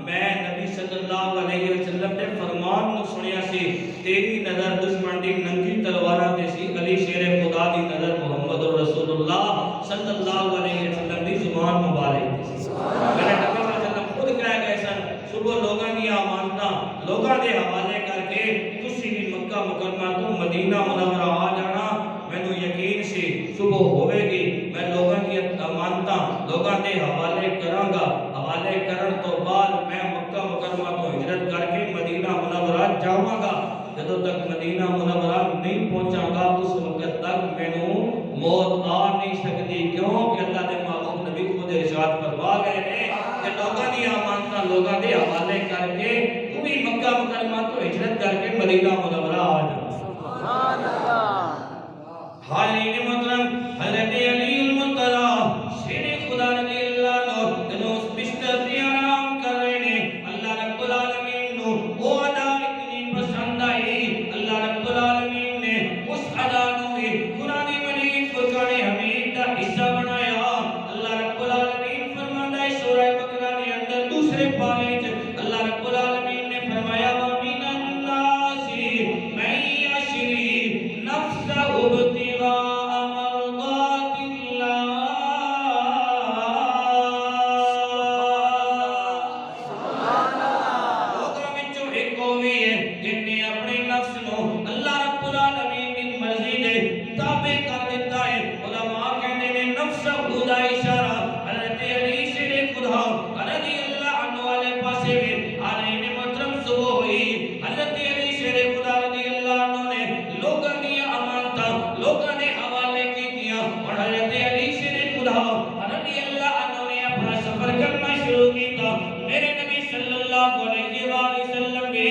میں نبی صلی اللہ علیہ وسلم نے فرمان نو سنیا سی تیری نظر دشمن دی ننگی تلواراں تے سی علی شیر خدا دی نظر محمد رسول اللہ صلی اللہ علیہ وسلم دی زبان مبارک میرے نبی صلی اللہ علیہ وسلم خود کہہ گئے سن صبح لوگاں دی امانتاں لوگاں دے حوالے کر کے تسی بھی مکہ مکرمہ تو مدینہ منورہ آ جانا مینوں یقین سی صبح ہوے گی میں لوگاں دی امانتاں لوگاں دے حوالے کراں گا حوالے کرن تو بعد میں مکہ مکرمہ تو ہجرت کر کے مدینہ منورہ جاواں گا جدوں تک مدینہ منورہ نہیں پہنچاں گا اس وقت تک مینوں موت آ نہیں سکتی کیوں کہ اللہ دے محبوب نبی خود ارشاد فرما گئے ہیں کہ لوگاں دی امانتاں لوگاں دے حوالے کر کے تو بھی مکہ مکرمہ تو ہجرت کر کے مدینہ منورہ آ جا سبحان اللہ حالین محترم حضرت علی المرتضی شیر خدا رضی اللہ عنہ جدوں اس بستر تے آرام کر رہے نے اللہ رب العالمین نو وہ ادا اتنی پسند آئی اللہ رب العالمین نے اس ادا نو بھی قرآن مجید فرقان حمید کا حصہ بنایا اللہ رب العالمین فرماتا ہے سورہ بقرہ کے اندر دوسرے پارے وچ اللہ رب العالمین نے فرمایا وَمِنَ النَّاسِ مَن يَشْرِي نَفْسَهُ ابْتِغَاءَ مَرْضَاتِ اللَّهِ سبحان اللہ لوگاں وچوں ایک ہوئی ہے جن نے اپنے نفس نو اللہ رب العالمین دی مرضی دے تابع کر دیتا ہے علماء کہتے ہیں نفس خدا اشارہ حضرت علی شیر خدا رضی اللہ عنہ والے پاسے میں علی نے محترم صبح ہوئی حضرت علی شیر خدا رضی اللہ عنہ نے لوگاں دی امانتاں لوگاں دے حوالے کیتیاں اور حضرت علی شیر خدا رضی اللہ عنہ نے اپنا سفر کرنا شروع کیتا میرے نبی صلی اللہ علیہ وآلہ وسلم بھی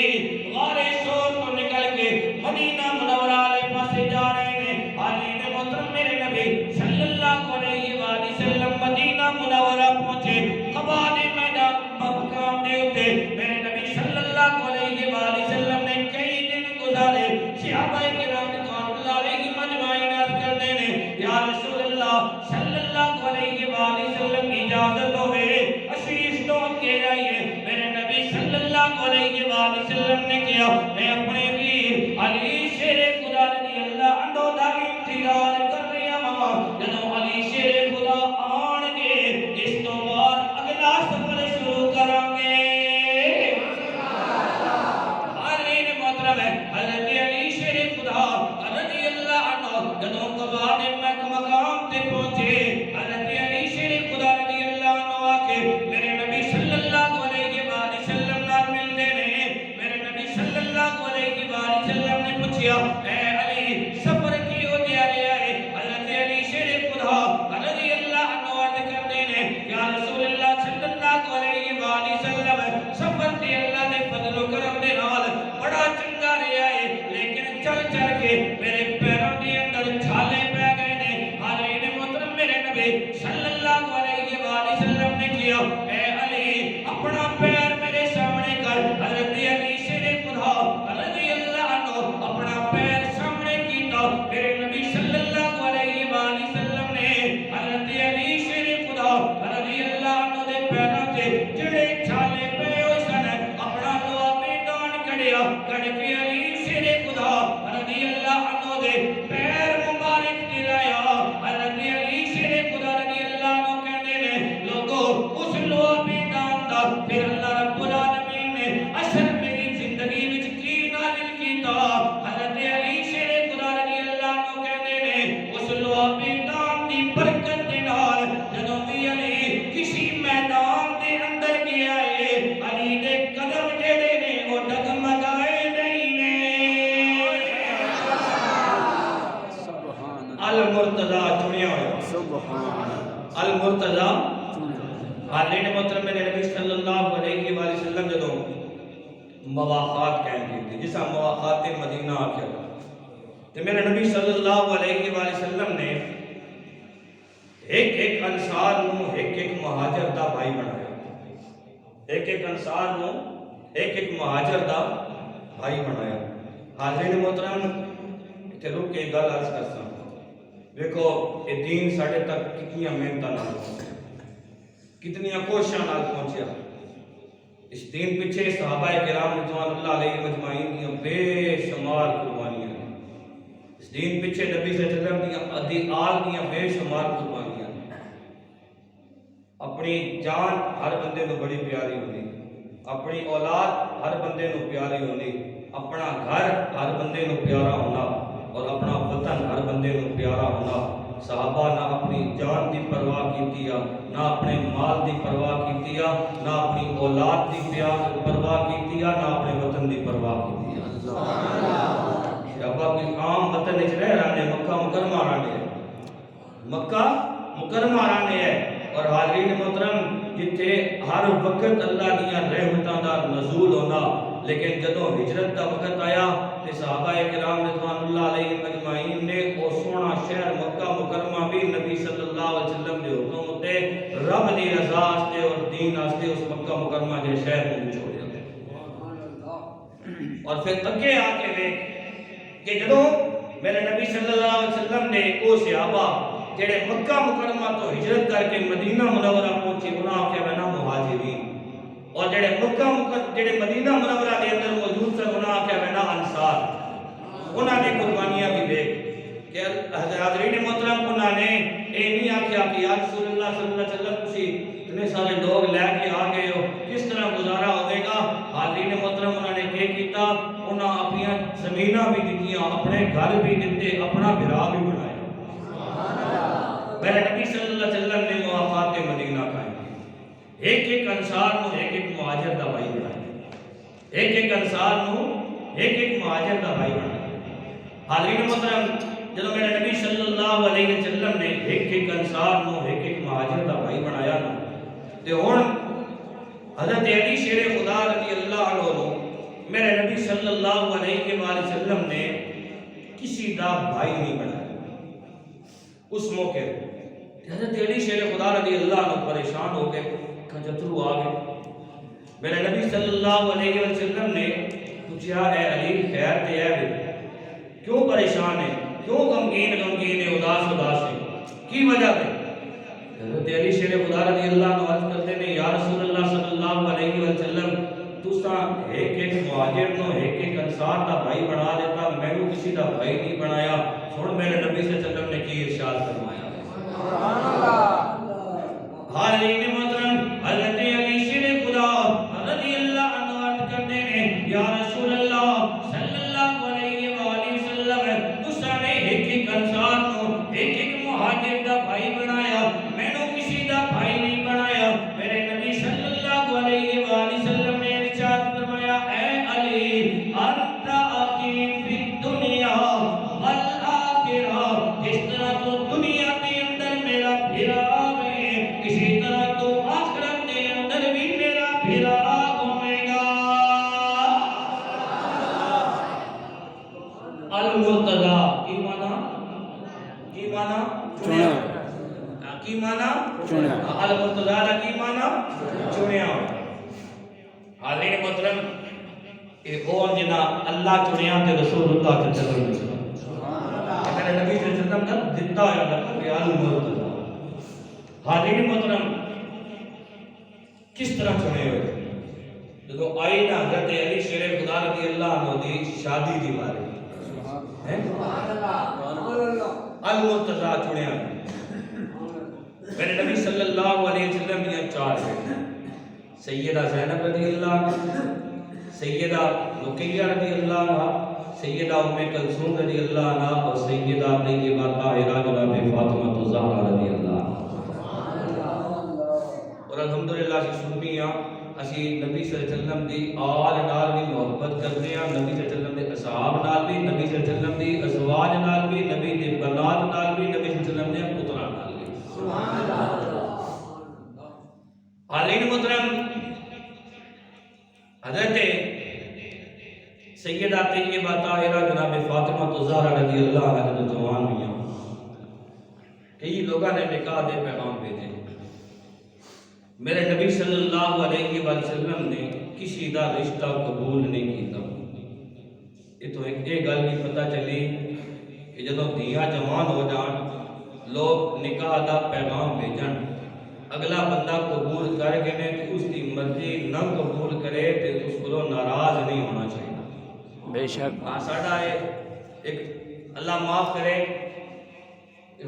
غار سور کو نکل کے مدینہ منورہ والے پاسے جا رہے ہیں علی نے محترم میرے نبی صلی اللہ علیہ وآلہ وسلم مدینہ منورہ پہنچے قبا دے میدان مقام دے اتے میرے نبی صلی اللہ علیہ وآلہ وسلم نے کئی دن گزارے صحابہ کرام رضوان اللہ علیہ مجمعین عرض کرتے ہیں یا رسول اللہ صلی اللہ علیہ وآلہ وسلم کی اجازت ہوئے اشریف تو کے جائیے میرے نبی صلی اللہ علیہ وآلہ وسلم نے کیا میں اپنے ویر علی شیر خدا رضی اللہ عنہ دا انتظار کر رہا ہوں جدوں علی شیر خدا آن گے اس تو بعد اگلا سفر شروع کریں گے حالین محترم ہے حضرت علی شیر خدا رضی اللہ عنہ جدوں قبا دے مقام تے پہنچے حضرت علی شیر خدا رضی اللہ عنہ آکے میرے نبی صلی اللہ علیہ وآلہ وسلم نال ملنے نے میرے نبی صلی اللہ علیہ وآلہ وسلم نے پوچھا اے علی سفر کی ہو جا رہا ہے المرتضی چنیا ہوا سبحان المرتضی حالین محترم میں نبی صلی اللہ علیہ وآلہ وسلم جدوں مواقعات قائم کی تھی جسا مواقعات مدینہ آکھیا تو میرے نبی صلی اللہ علیہ وآلہ وسلم نے ایک انصار نو ایک مہاجر دا بھائی بنایا ایک انصار نو ایک مہاجر دا بھائی بنایا حاضرین محترم تے رک کے گل عرض کرساں دیکھو یہ دین ساڑھے تک کتنی محنتاں نال کتنی کوششاں نال پہنچیا اس دین پیچھے صحابہ کرام رضوان اللہ علیہ مجمعین کی بے شمار قربانیاں ہیں اس دین پیچھے نبی صلی اللہ علیہ وسلم کی آل کی بے شمار قربانیاں ہیں اپنی جان ہر بندے کو بڑی پیاری ہوتی اپنی اولاد ہر بندے کو پیاری ہوتی اپنا گھر ہر بندے کو پیارا ہونا اور اپنا وطن ہر بندے کو پیارا ہونا صحابہ نہ اپنی جان دی پرواہ کیتی نہ اپنے مال دی پرواہ کیتی نہ اپنی اولاد دی پرواہ کیتی نہ اپنے وطن دی پرواہ کیتی صحابہ کی عام وطن وچ رہ رہے مکہ مکرمہ رہنے مکہ مکرمہ رہنے ہے اور حاضرین محترم جتھے ہر وقت اللہ دیاں رحمتاں دا نزول ہونا لیکن جدوں ہجرت دا وقت آیا تے صحابہ کرام رضوان اللہ علیہ مجمعین نے او سونا شہر مکہ مکرمہ بھی نبی صلی اللہ علیہ وسلم دے حکم تے رب دی رضا واسطے اور دین واسطے اس مکہ مکرمہ دے شہر کو چھوڑیا اور پھر اگے آ کے دیکھ کہ جدوں میرے نبی صلی اللہ علیہ وسلم نے او صحابہ جڑے مکہ مکرمہ تو ہجرت کر کے مدینہ منورہ پہنچے انہاں کے بنا مہاجرین اور جڑے جڑے مدینہ منورہ کے اندر موجود تھے انہاں کے بنا انصار انہاں نے قربانیاں بھی دیکھ کہ حضرات محترم انہاں نے اے نہیں آکھیا کہ یا رسول اللہ صلی اللہ علیہ وسلم تسی اتنے سارے لوگ لے کے آ گئے ہو کس طرح گزارا ہوئے گا حاضرین محترم انہوں نے کیا کیتا انہاں اپنی زمیناں بھی دتیاں اپنے گھر بھی دیتے اپنا بھرا بھی بنایا میرے نبی صلی اللہ علیہ وسلم نے موافقات مدینہ قائم کی ایک انصار نو ایک مہاجر دا بھائی بنایا ایک انصار نو ایک مہاجر دا بھائی بنایا حاضرین محترم جب میرے نبی صلی اللہ علیہ وسلم نے ایک انصار نو ایک مہاجر دا بھائی بنایا نا تے ہن حضرت علی شیر خدا رضی اللہ عنہ میرے نبی صلی اللہ علیہ وآلہ وسلم نے کسی دا بھائی نہیں بنایا اس موقع حضرت علی شیر خدا رضی اللہ عنہ پریشان ہو گئے کھجترو آ گئے میرے نبی صلی اللہ علیہ وسلم نے پوچھا اے علی خیر تے ہے کیوں پریشان ہے کیوں غمگین ہے اداس ہے کی وجہ ہے حضرت علی شیر خدا رضی اللہ عنہ عرض کرتے ہیں یا رسول اللہ صلی اللہ علیہ وسلم تساں ایک مہاجر نو ایک انصار دا بھائی بنا دیتا میں نے کسی دا بھائی نہیں بنایا سن میرے نبی صلی اللہ علیہ وسلم نے کی ارشاد فرمایا سبحان اللہ حاضرین محترم حضرت علی شیر خدا رضی اللہ عنہ عرض کرتے ہیں یا رسول اللہ صلی اللہ علیہ وآلہ وسلم تساں نے ایک انصار نو ایک مہاجر دا بھائی بنایا میں نے کسی دا بھائی نہیں بنایا میرے نبی صلی اللہ علیہ وآلہ وسلم نے ارشاد فرمایا اے علی انت اخی فی الدنیا والآخرہ جس طرح تو دنیا کے اندر میرا بھرا ہے اسی طرح تو آخرت کے اندر بھی میرا بھرا ہوئے گا المرتضی کی معنی چنیا کی معنی المرتضی کی معنی چنیا حاضرین محترم ایک اور جنا اللہ چنیا تے رسول اللہ صلی اللہ علیہ وسلم میرے نبی صلی اللہ علیہ وسلم کا دیتا ہے اللہ کہ المرتضی حاضرین محترم کس طرح چنے ہوئے جب آئی نا حضرت علی شیر خدا رضی اللہ عنہ دی شادی دی باری المرتضی چنیا میرے نبی صلی اللہ علیہ وسلم نے چار بیٹے سیدہ زینب رضی اللہ عنہ سیدہ رقیہ رضی اللہ عنہ سیدہ ام کلثوم رضی اللہ عنہ اور سیدہ طیبہ طاہرہ جناب فاطمہ الزہرا رضی اللہ عنہ اور الحمدللہ سے سنیاں اسی نبی صلی اللہ علیہ وسلم دی آل نال بھی محبت کرتے ہیں نبی صلی اللہ علیہ وسلم دے اصحاب نال بھی نبی صلی اللہ علیہ وسلم دی ازواج نال بھی نبی دے بنات نال بھی سیدہ طیبہ طاہرہ جناب فاطمہ الزہرا رضی اللہ عنہا جو جوان ہوئی کئی لوگوں نے نکاح دے پیغام بھیجے. میرے نبی صلی اللہ علیہ وسلم نے کسی دا رشتہ قبول نہیں کیتا. یہ تو ایک گل بھی پتہ چلی کہ جدوں دھیاں جوان ہو جان لوگ نکاح دا پیغام بھیجن اگلا بندہ قبول کر کے نے اس کی مرضی نہ قبول کرے تے اس کو ناراض نہیں ہونا چاہیے. بے شک ساڈا ایک اللہ معاف کرے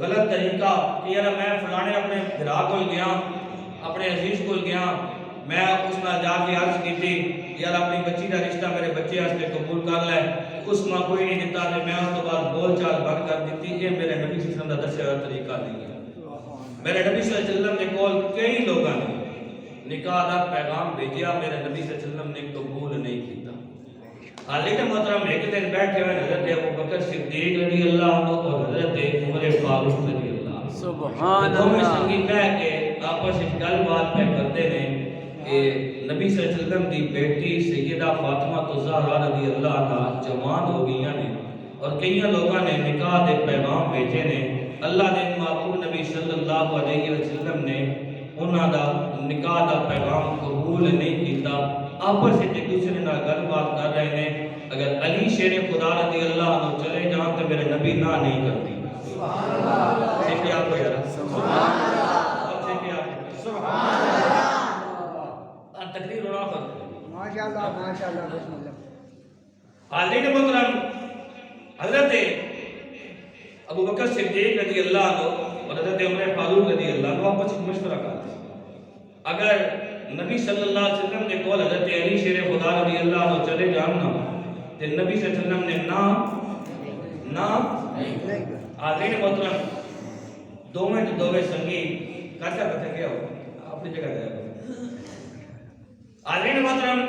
غلط طریقہ کہ یار میں فلانے اپنے بھرا کو گیا اپنے عزیز کو گیا میں اس نال جا کے عرض کیتی یار اپنی بچی کا رشتہ میرے بچے واسطے قبول کر لے اس میں کوئی نہیں دیتا تے میں اس تو بعد بول چال بند کر دیتی. یہ میرے نبی صلی اللہ علیہ وسلم کا دسیا ہوا طریقہ نہیں ہے. میرے نبی صلی اللہ علیہ وسلم کے کول کئی لوگوں نے نکاح کا پیغام بھیجیا میرے نبی صلی اللہ علیہ وسلم نے قبول نہیں کیتا. حالانکہ محترم ایک دن بیٹھے ہوئے حضرت ابوبکر صدیق رضی اللہ عنہ اور حضرت عمر فاروق رضی اللہ عنہ سبحان دونوں اللہ سنگی بیٹھ کے آپس میں گل بات پہ کرتے ہیں کہ نبی صلی اللہ علیہ وسلم دی بیٹی سیدہ فاطمہ الزہرا رضی اللہ عنہا جوان ہو گئی ہیں اور کئی لوگوں نے نکاح دے پیغام بھیجے نے. اللہ دے محبوب نبی صلی اللہ علیہ وسلم نے انہاں دا نکاح دا پیغام قبول نہیں کیتا. آپس میں ایک دوسرے نال گل بات کر رہے ہیں اگر علی شیر خدا رضی اللہ عنہ چلے جان تو میرے نبی نہ نہیں کرتی. سبحان اللہ. سے کیا کو یار سبحان اللہ. سے کیا سبحان اللہ. تقریر ہونا فرض ماشاءاللہ ماشاءاللہ بسم اللہ. حالین محترم حضرت ابوبکر صدیق رضی اللہ عنہ اور حضرت عمر فاروق رضی اللہ عنہ آپس میں مشورہ کرتے اگر نبی صلی اللہ علیہ وسلم نے کول حضرت علی شیر خدا رضی اللہ عنہ چلے جاننا تے نبی صلی اللہ علیہ وسلم نے نا حاضرین محترم دوویں سنگی کہتا گیا ہو اپنی جگہ گیا ہو. حاضرین محترم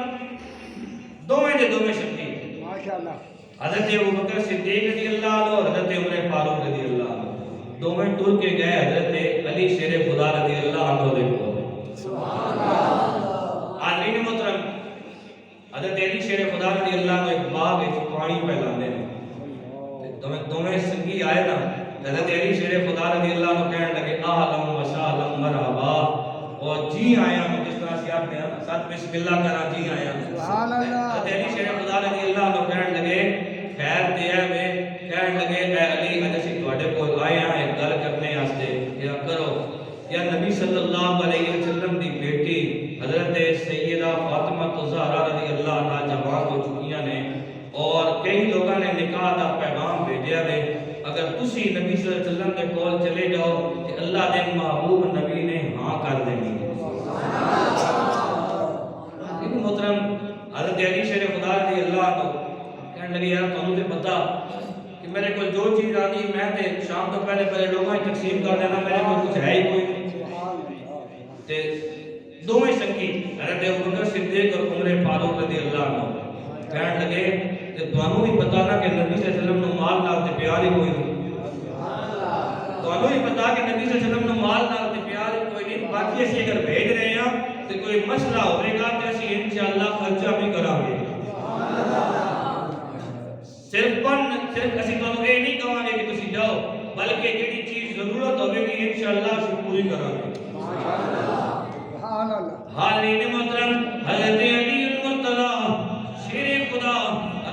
دوویں سنگی ماشاءاللہ حضرت ابوبکر صدیق رضی اللہ عنہ اور حضرت عمر فاروق رضی اللہ عنہ دوویں ٹر کے گئے حضرت علی شیر خدا رضی اللہ عنہ دے کول. سبحان اللہ. حاضرین محترم حضرت علی شیر خدا رضی اللہ عنہ ایک باغ وچ پانی پھیلاندے نے دوویں سنگی آئے نا حضرت علی شیر خدا رضی اللہ عنہ کہنے لگے اہلا و سہلا مرحبا اور جی آیا جس طرح سے آپ نے ساتھ بسم اللہ کرا جی آیا. سبحان اللہ. حضرت علی شیر خدا رضی اللہ عنہ کہنے لگے خیر تے ہے میں کہنے لگے اے علی اج اسی تواڈے کول آئے ہیں ایک گل کرنے واسطے یا کرو یا نبی صلی اللہ علیہ وسلم دی بیٹی حضرت سیدہ فاطمہ الزہرا رضی اللہ عنہا جوان ہو چکیاں نے اور کئی لوگوں نے نکاح دا پیغام بھیجیا ہے اگر تسی نبی صلی اللہ علیہ وسلم کے کول چلے جاؤ کہ اللہ دے محبوب نبی نے ہاں کر دینی. لیکن محترم حضرت علی شیر خدا رضی اللہ عنہ کہنے لگے یار تانوں تے پتہ کہ میرے کو جو چیز آتی میں تے شام تو پہلے لوگوں ہی تقسیم کر دینا میرے کو کچھ ہے ہی کوئی تے دوویں سنگی حضرت ابوبکر صدیق اور عمر فاروق رضی اللہ عنہ کہنے لگے کہ تانوں بھی پتہ نہ کہ نبی صلی اللہ علیہ وسلم نو مال نال تے پیار ہی کوئی نہیں. تانوں بھی پتہ کہ نبی صلی اللہ علیہ وسلم نو مال نال تے پیار ہی کوئی نہیں. باقی اسی اگر بھیج رہے ہیں تے کوئی مسئلہ ہوے گا تے اسی انشاءاللہ خرچہ بھی کران گے. صرف اسی تانوں یہ نہیں کہاں گے کہ تسی جاؤ بلکہ جڑی چیز ضرورت ہوے گی انشاءاللہ اسی پوری کران گے. سبحان اللہ. حاضرین محترم حضرت علی المرتضی شیر خدا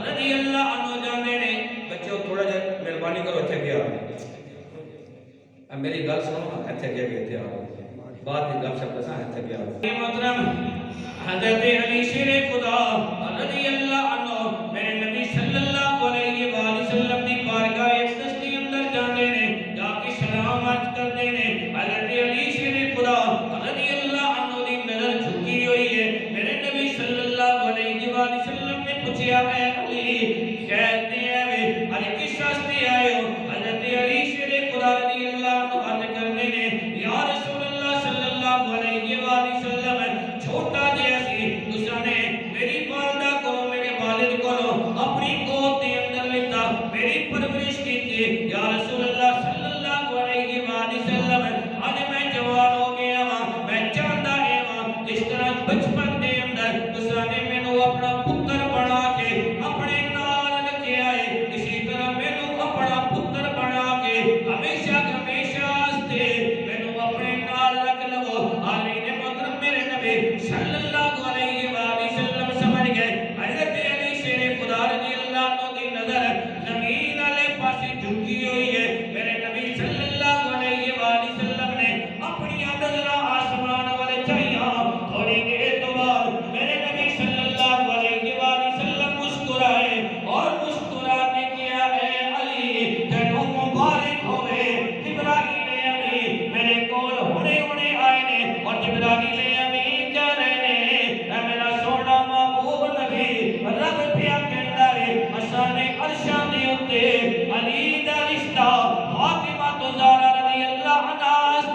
رضی اللہ عنہ جانے نے بچوں تھوڑا جا مہربانی کرو اچھا گیا اب میری گل سنو اچھا گیا کہ تھے بعد میں گل شپ دساں اچھا گیا. محترم حضرت علی شیر خدا رضی اللہ عنہ میرے نبی صلی اللہ علیہ وآلہ وسلم دی بارگاہ اقدس کے اندر جانے نے جا کے سلام عرض کرتے نے حضرت علی شیر خدا رضی اللہ عنہ دی نظر جھکی ہوئی ہے. میرے نبی صلی اللہ علیہ وآلہ وسلم نے پوچھا اے علی کہتے ہیں ارے کس راستے آئے ہو. حضرت علی شیر خدا رضی اللہ عنہ عرض کرنے نے یا رسول اللہ صلی اللہ علیہ وآلہ وسلم چھوٹا جیسی تساں نے میری والدہ کو میرے والد کو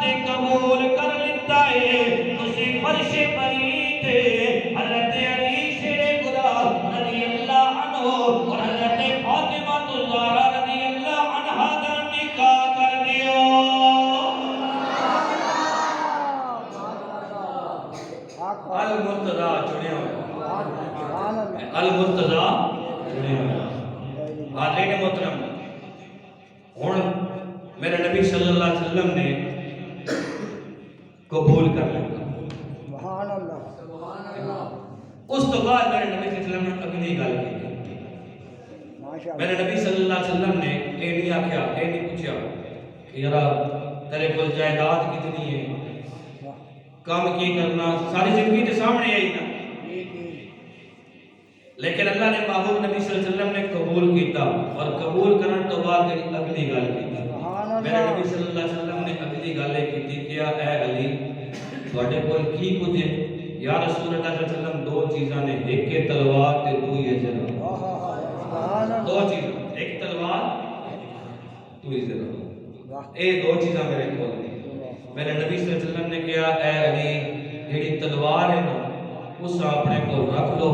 تے قبول کر لیتا ہے تسی فرش بری تے حضرت علی شیر خدا رضی اللہ عنہ اور حضرت فاطمہ الزہرا رضی اللہ عنہا دا نکاح کر دیو المرتضی چنیا المرتضی چنیا حاضرین محترم ہن میرے نبی صلی اللہ علیہ وسلم نے قبول کر لیا سبحان اللہ اس تو بعد میرے نبی صلی اللہ علیہ وسلم نے اگلی گل کی ماشاء میرے اللہ نبی صلی اللہ علیہ وسلم نے اے نہیں آکھیا اے نہیں پوچھا کہ یارا تیرے کول جائیداد کتنی ہے کام کی کرنا ساری زندگی تے سامنے آئی نا لیکن اللہ نے محبوب نبی صلی اللہ علیہ وسلم نے قبول کیتا اور قبول کرن تو بعد اگلی گل کی میرے نبی صلی اللہ علیہ وسلم نے اگلی گل کی کہ اے علی تواڈے کول کی کچھ ہے یا رسول اللہ صلی اللہ علیہ وسلم دو چیزاں نے ایک ہے تلوار تے دوئی ہے زرہ دو چیزاں ایک تلوار دوئی زرہ اے دو چیزاں میرے کول میرے نبی صلی اللہ علیہ وسلم نے کہا اے علی جیڑی تلوار ہے نا اس اپنے کو رکھ لو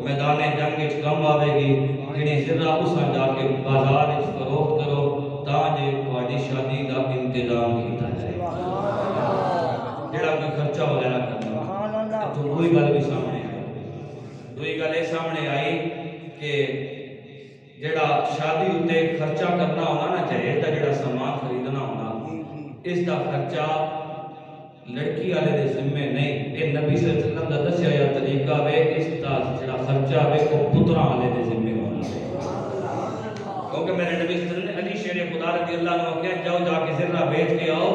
میدان جنگ وچ کم آوے گی جیڑی زرہ اس جا کے بازار وچ فروخت کرو تاکہ تہاڈی شادی دا انتظام کیتا جائے جیڑا کوئی خرچہ وغیرہ کرنا تو کوئی گل بھی سامنے آئی دوئی گل یہ سامنے آئی کہ جیڑا شادی ہوتے خرچہ کرنا ہونا نا چاہیے تا جیڑا سامان خریدنا ہونا اس دا خرچہ لڑکی والے دے ذمے نہیں اے نبی صلی اللہ علیہ وسلم دا دسیا یا طریقہ وے اس دا جڑا خرچہ وے او پتراں والے دے ذمے ہونا کیونکہ میرے نبی صلی اللہ علیہ وسلم نے علی شیر خدا رضی اللہ عنہ کہا جاؤ جا کے زرہ بیچ کے آؤ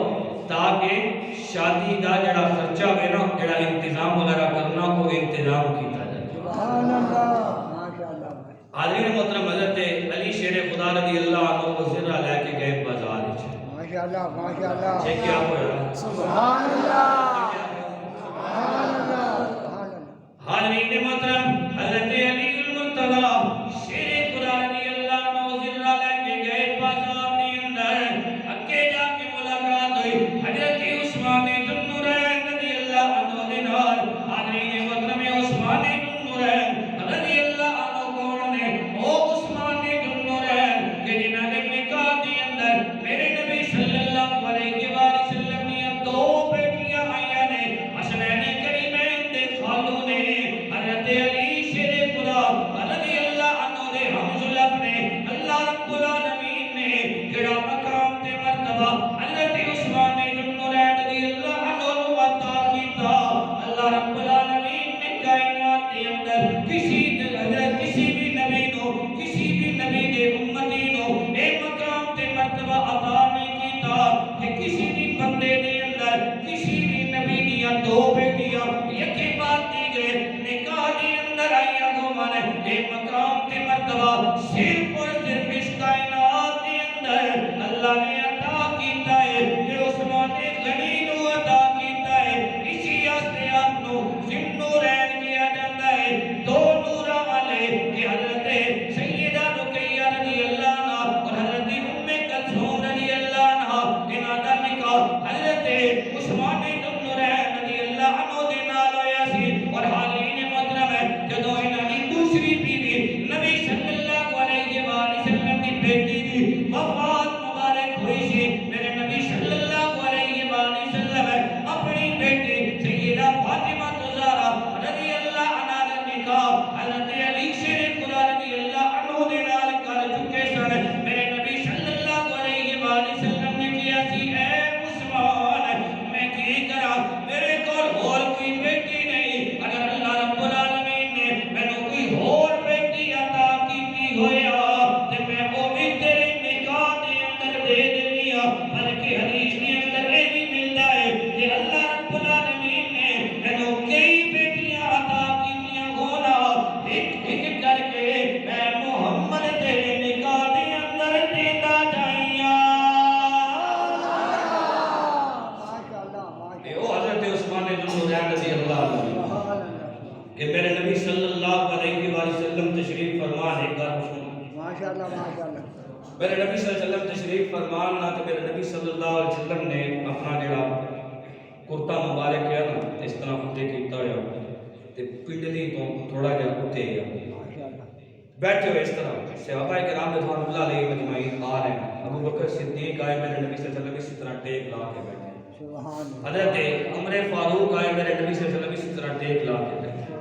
تاکہ شادی دا جڑا خرچہ وے نا جڑا انتظام وغیرہ کرنا وہ انتظام کیتا جائے سبحان اللہ ماشاءاللہ حاضرین محترم حضرت علی شیر خدا رضی اللہ عنہ وہ زرہ لے کے گئے بازار وچ ماشاءاللہ ماشاءاللہ چیک کیا ہوا سبحان اللہ سبحان اللہ سبحان اللہ حاضرین محترم حضرت علی المرتضی شیر خدا رضی اللہ عنہ زرہ لے کے گئے بازار دے اندر اگے جا کے ملاقات ہوئی حضرت عثمان ذو النورین رضی اللہ عنہ دے نال حاضرین محترم عثمان ذو النورین رضی اللہ عنہ کون نے او عثمان ذو النورین کہ جنہاں نے نکاح دے اندر میرے نبی صلی اللہ علیہ وآلہ وسلم نے دو بیٹیاں آئیاں نے حسنین کریمین دے خالو نے حضرت علی شیر خدا رضی اللہ عنہ دے ہمزلف نے اللہ رب العالمین نے جڑا مقام تے مرتبہ حضرت عثمان ذو النورین رضی اللہ عنہ نو عطا کیتا اللہ رب العالمین نے کائنات دے اندر کسی بھی نبی نو کسی بھی نبی دے امتی نو اے مقام تے مرتبہ عطا نہیں کیتا کہ کسی بھی بندے دے اندر کسی بھی نبی دیا دو بیٹیاں یکی بات دی گئے نکاح دے اندر آئیاں کو مانے اے مقام تے مرتبہ صرف اور صرف اس کائنات دے اندر اللہ نے عطا کیتا ہے کہ عثمان غنی نو عطا کیتا ہے اسی آستے آپ نو ذوالنورین کیا جاتا ہے دو نورہ والے کہ حضرت سیدہ رقیہ رضی اللہ عنہ اور حضرت ام کلثوم رضی اللہ عنہ انہاں دا نکاح حضرت عثمان ذو النورین رضی اللہ عنہ دے نال ہویا سی اور حاضرین محترم ہے جدوں انہاں دی دوسری بیوی نبی صلی اللہ علیہ وآلہ وسلم دی بیٹی دی وفات مبارک ہوئی سی میرے نبی صلی اللہ علیہ وآلہ وسلم اپنی بیٹی سیدہ فاطمہ الزہرا رضی اللہ عنہا دا نکاح حضرت علی شیر خدا رضی اللہ عنہ دے نال کر چکے سن میرے نبی صلی اللہ علیہ وآلہ وسلم نے کیا سی اے عثمان میں کی کرا میرے کول اور کوئی بیٹی نہیں اگر اللہ رب العالمین نے مینوں کوئی اور بیٹی عطا کیتی ہویا تے میں وہ بھی تیرے نکاح دے اندر دے دینی بلکہ حدیث کے اندر یہ بھی ملتا ہے کہ اللہ رب العالمین نے مینوں کئی بیٹیاں عطا کیتیاں ہونا ایک ایک کر کے میں محمد تیرے نکاح دے اندر دیندا جائیاں ماشاءاللہ اے او حضرت عثمان ذو النورین رضی اللہ عنہ کہ میرے نبی صلی اللہ علیہ وآلہ وسلم تشریف فرما ایک بار سن ماشاءاللہ ماشاءاللہ میرے نبی صلی اللہ علیہ وسلم تشریف فرمان نہ تو میرے نبی صلی اللہ علیہ وسلم نے اپنا جڑا کرتا مبارک ہے نا اس طرح اٹھے کیتا ہوا تے پنڈلی تو تھوڑا جہا اٹھے گیا بیٹھے ہوئے اس طرح صحابہ کرام رضوان اللہ علیہ مجمعین آ رہے ہیں ابو بکر صدیق آئے میرے نبی صلی اللہ علیہ وسلم اسی طرح ٹیک لا کے بیٹھے حضرت عمر فاروق آئے میرے نبی صلی اللہ علیہ وسلم اسی طرح ٹیک لا کے بیٹھے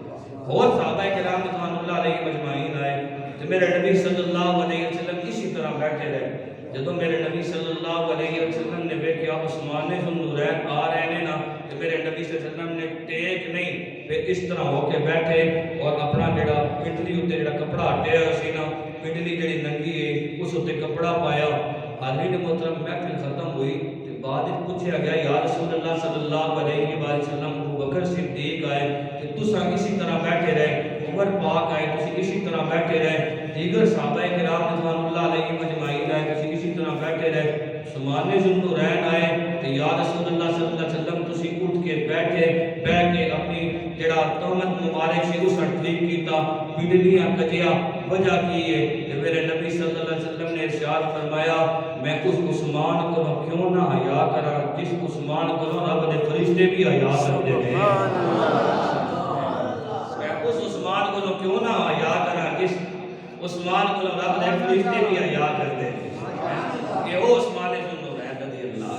اور صحابہ کرام رضوان اللہ علیہ مجمعین آئے تو میرے نبی صلی اللہ علیہ وسلم اسی طرح بیٹھے رہے جدو میرے نبی صلی اللہ علیہ وسلم نے دیکھا عثمان ذو النورین آ رہے ہیں نا تو میرے نبی صلی اللہ علیہ وسلم نے ٹیک نہیں پھر اس طرح ہو کے بیٹھے اور اپنا جڑا پنڈلی اتنے جڑا کپڑا ہٹیا ہوا سی نا پنڈلی جڑی ننگی ہے اس اتنے کپڑا پایا حاضرین محترم محفل ختم ہوئی تو بعد پوچھا گیا یا رسول اللہ صلی اللہ علیہ وسلم ابو بکر صدیق آئے کہ تساں اسی طرح بیٹھے رہے عمر پاک آئے تسی اسی طرح بیٹھے رہے دیگر صحابہ کرام رضوان اللہ علیہ مجمعین آئے تسی اسی طرح بیٹھے رہے عثمان ذو النورین آئے کہ یا رسول اللہ صلی اللہ علیہ وسلم تسی اٹھ کے بیٹھے بیٹھ کے اپنی جڑا تہمت مبارک سے اس ٹھیک کیتا پنڈلیاں کجیا وجہ کی ہے کہ میرے نبی صلی اللہ علیہ وسلم نے ارشاد فرمایا میں اس عثمان کو کیوں نہ حیا کرا جس عثمان کو رب نے فرشتے بھی حیا کرتے ہیں اس عثمان کو کیوں نہ حیا کرا جس عثمان کو رب نے فرشتے بھی حیا کرتے ہیں کہ وہ عثمان ذو النورین رضی اللہ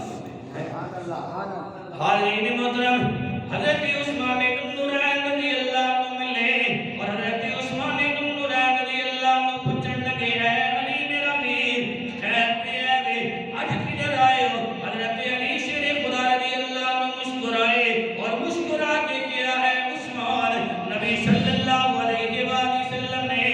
عنہ حاضرین محترم حضرت عثمان ذو النورین رضی اللہ عنہ ملے اور حضرت عثمان ذو النورین رضی اللہ عنہ پوچھنے لگے اے علی میرا پیر اے اج کدھر آئے ہو حضرت علی شیر خدا رضی اللہ عنہ مسکرائے اور مسکرا کے کیا ہے عثمان نبی صلی اللہ علیہ وسلم نے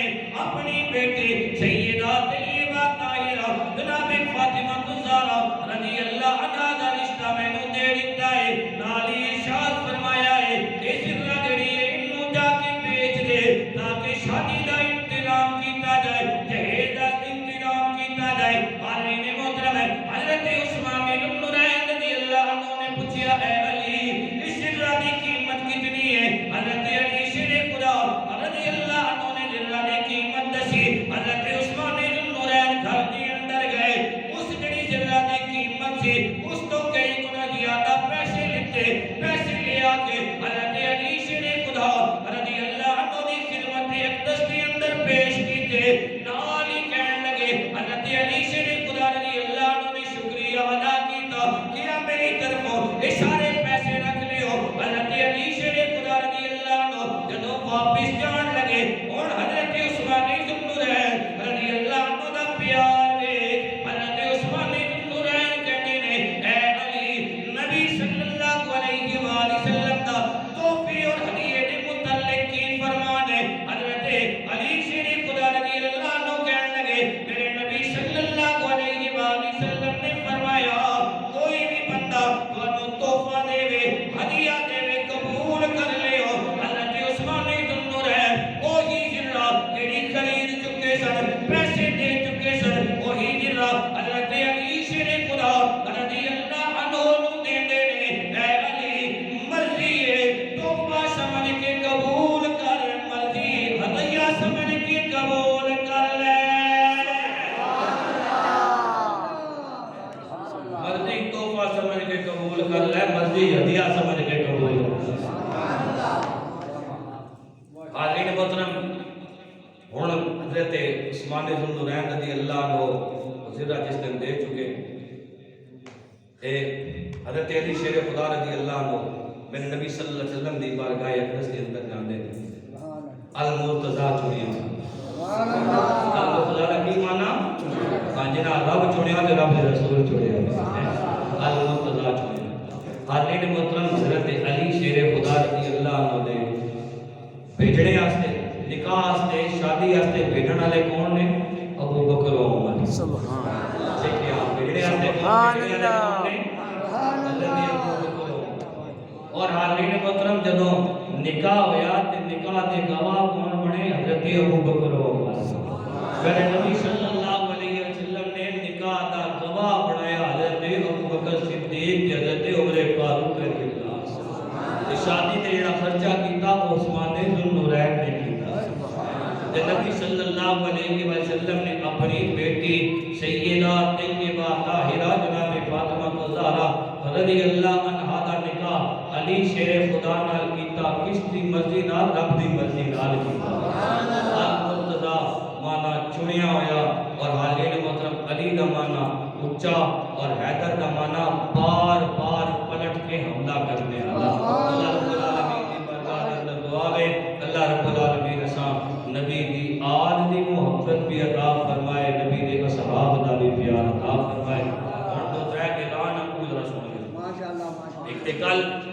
اپنی بیٹی سیدہ طیبہ طاہرہ جناب فاطمہ الزہرا رضی اللہ عنہا دا رشتہ میں نے دے دیتا ہے نالی ارشاد فرمایا ہے کہ سرا جڑی ہے انہوں جا کے بیچ دے تاکہ شادی دا انتظام کیتا جائے جہیز دا انتظام کیتا جائے حاضرین محترم ہے حضرت عثمان بن نورین رضی اللہ عنہ نے پوچھا اے علی اس سرا دی قیمت کتنی ہے حضرت علی شیر خدا رضی اللہ عنہ نے سرا دی قیمت دسی حضرت عثمان بن نورین گھر کے اندر گئے اس جڑی سرا دی قیمت سی اس تو کئی گنا زیادہ پیسے لیتے پیسے لیا کے حضرت علی شیر خدا رضی اللہ عنہ دی خدمت اقدس کے اندر پیش کیتے نال ہی کہنے لگے حضرت علی شیر خدا رضی اللہ عنہ نے شکریہ ادا کیتا کیا میری طرفوں یہ سارے پیسے رکھ لیو حضرت علی شیر خدا رضی اللہ عنہ جدو واپس جان لگے اور حضرت عثمان ذو النورین رضی اللہ عنہ دا پیار دیکھ حضرت عثمان ذو النورین کہنے نے اے علی نبی صلی اللہ علیہ وآلہ وسلم دا تحفے اور ہدیے دے متعلق کی فرمان ہے حضرت علی شیر خدا رضی اللہ عنہ کہنے لگے میرے نبی صلی اللہ علیہ وآلہ وسلم نے فرمایا کوئی بھی بندہ تانوں تحفہ دے وے ہدیہ دے وے قبول کر لیو حضرت عثمان ذو النورین وہی جرا جڑی خرید چکے سن پیسے دے چکے سن وہی جرا حضرت علی شیر خدا رضی اللہ عنہ نو دے دے اے علی مرضی ہے تحفہ سمجھ کے قبول کر مرضی ہدیہ سمجھ کے قبول کر لے مرضی تحفہ سمجھ کے قبول کر لے مرضی ہدیہ سمجھ کے قبول کر لے حاضرین محترم ہن حضرت عثمان ذو النورین رضی اللہ عنہ زرہ جس دن دے چکے اے حضرت علی شیر خدا رضی اللہ عنہ میرے نبی صلی اللہ علیہ وسلم دی بارگاہ اقدس کے اندر جاندے المرتضیٰ چنیا المرتضیٰ کا کی معنی جنہاں رب چنیا تے رب دے رسول چنیا المرتضیٰ چنیا حاضرین محترم حضرت علی شیر خدا رضی اللہ عنہ دے بھیجنے آستے نکاح آستے شادی آستے بھیجن والے کون نے ابو بکر و عمر سبحان اللہ دیکھیں آپ بھیجنے آستے سبحان کون اللہ نے حضرت ابو بکر و عمر اور حاضرین محترم جدو نکاح ہویا تے نکاح دے گواہ کون بنے حضرت ابو بکر و عمر میرے نبی صلی اللہ علیہ وسلم نے نکاح دا گواہ بنایا حضرت ابو بکر صدیق تے حضرت عمر فاروق رضی اللہ عنہ شادی تے جڑا خرچہ کیتا عثمان ذو النورین نے کیتا کہ نبی صلی اللہ علیہ وسلم نے اپنی بیٹی سیدہ طیبہ طاہرہ جناب فاطمہ الزہرا رضی اللہ عنہا دا نکاح علی شیر خدا نال کیتا، کس دی مرضی نال؟ رب دی مرضی نال کیتا۔ مرتضیٰ مانا چنیا ہویا، اور حالین محترم علی دا مانا اچا اور حیدر دا مانا بار بار پلٹ کے حملہ کرنے والا۔ اللہ رب العالمین کی برکات اندر دعا ہے، اللہ رب العالمین اساں نبی دی آل دی محبت بھی عطا فرمائے، نبی دے اصحاب دا بھی پیار عطا فرمائے۔ اور دو ترے اعلان ہم کو ذرا سن لیں۔ ماشاءاللہ ماشاءاللہ۔ ایک تے کل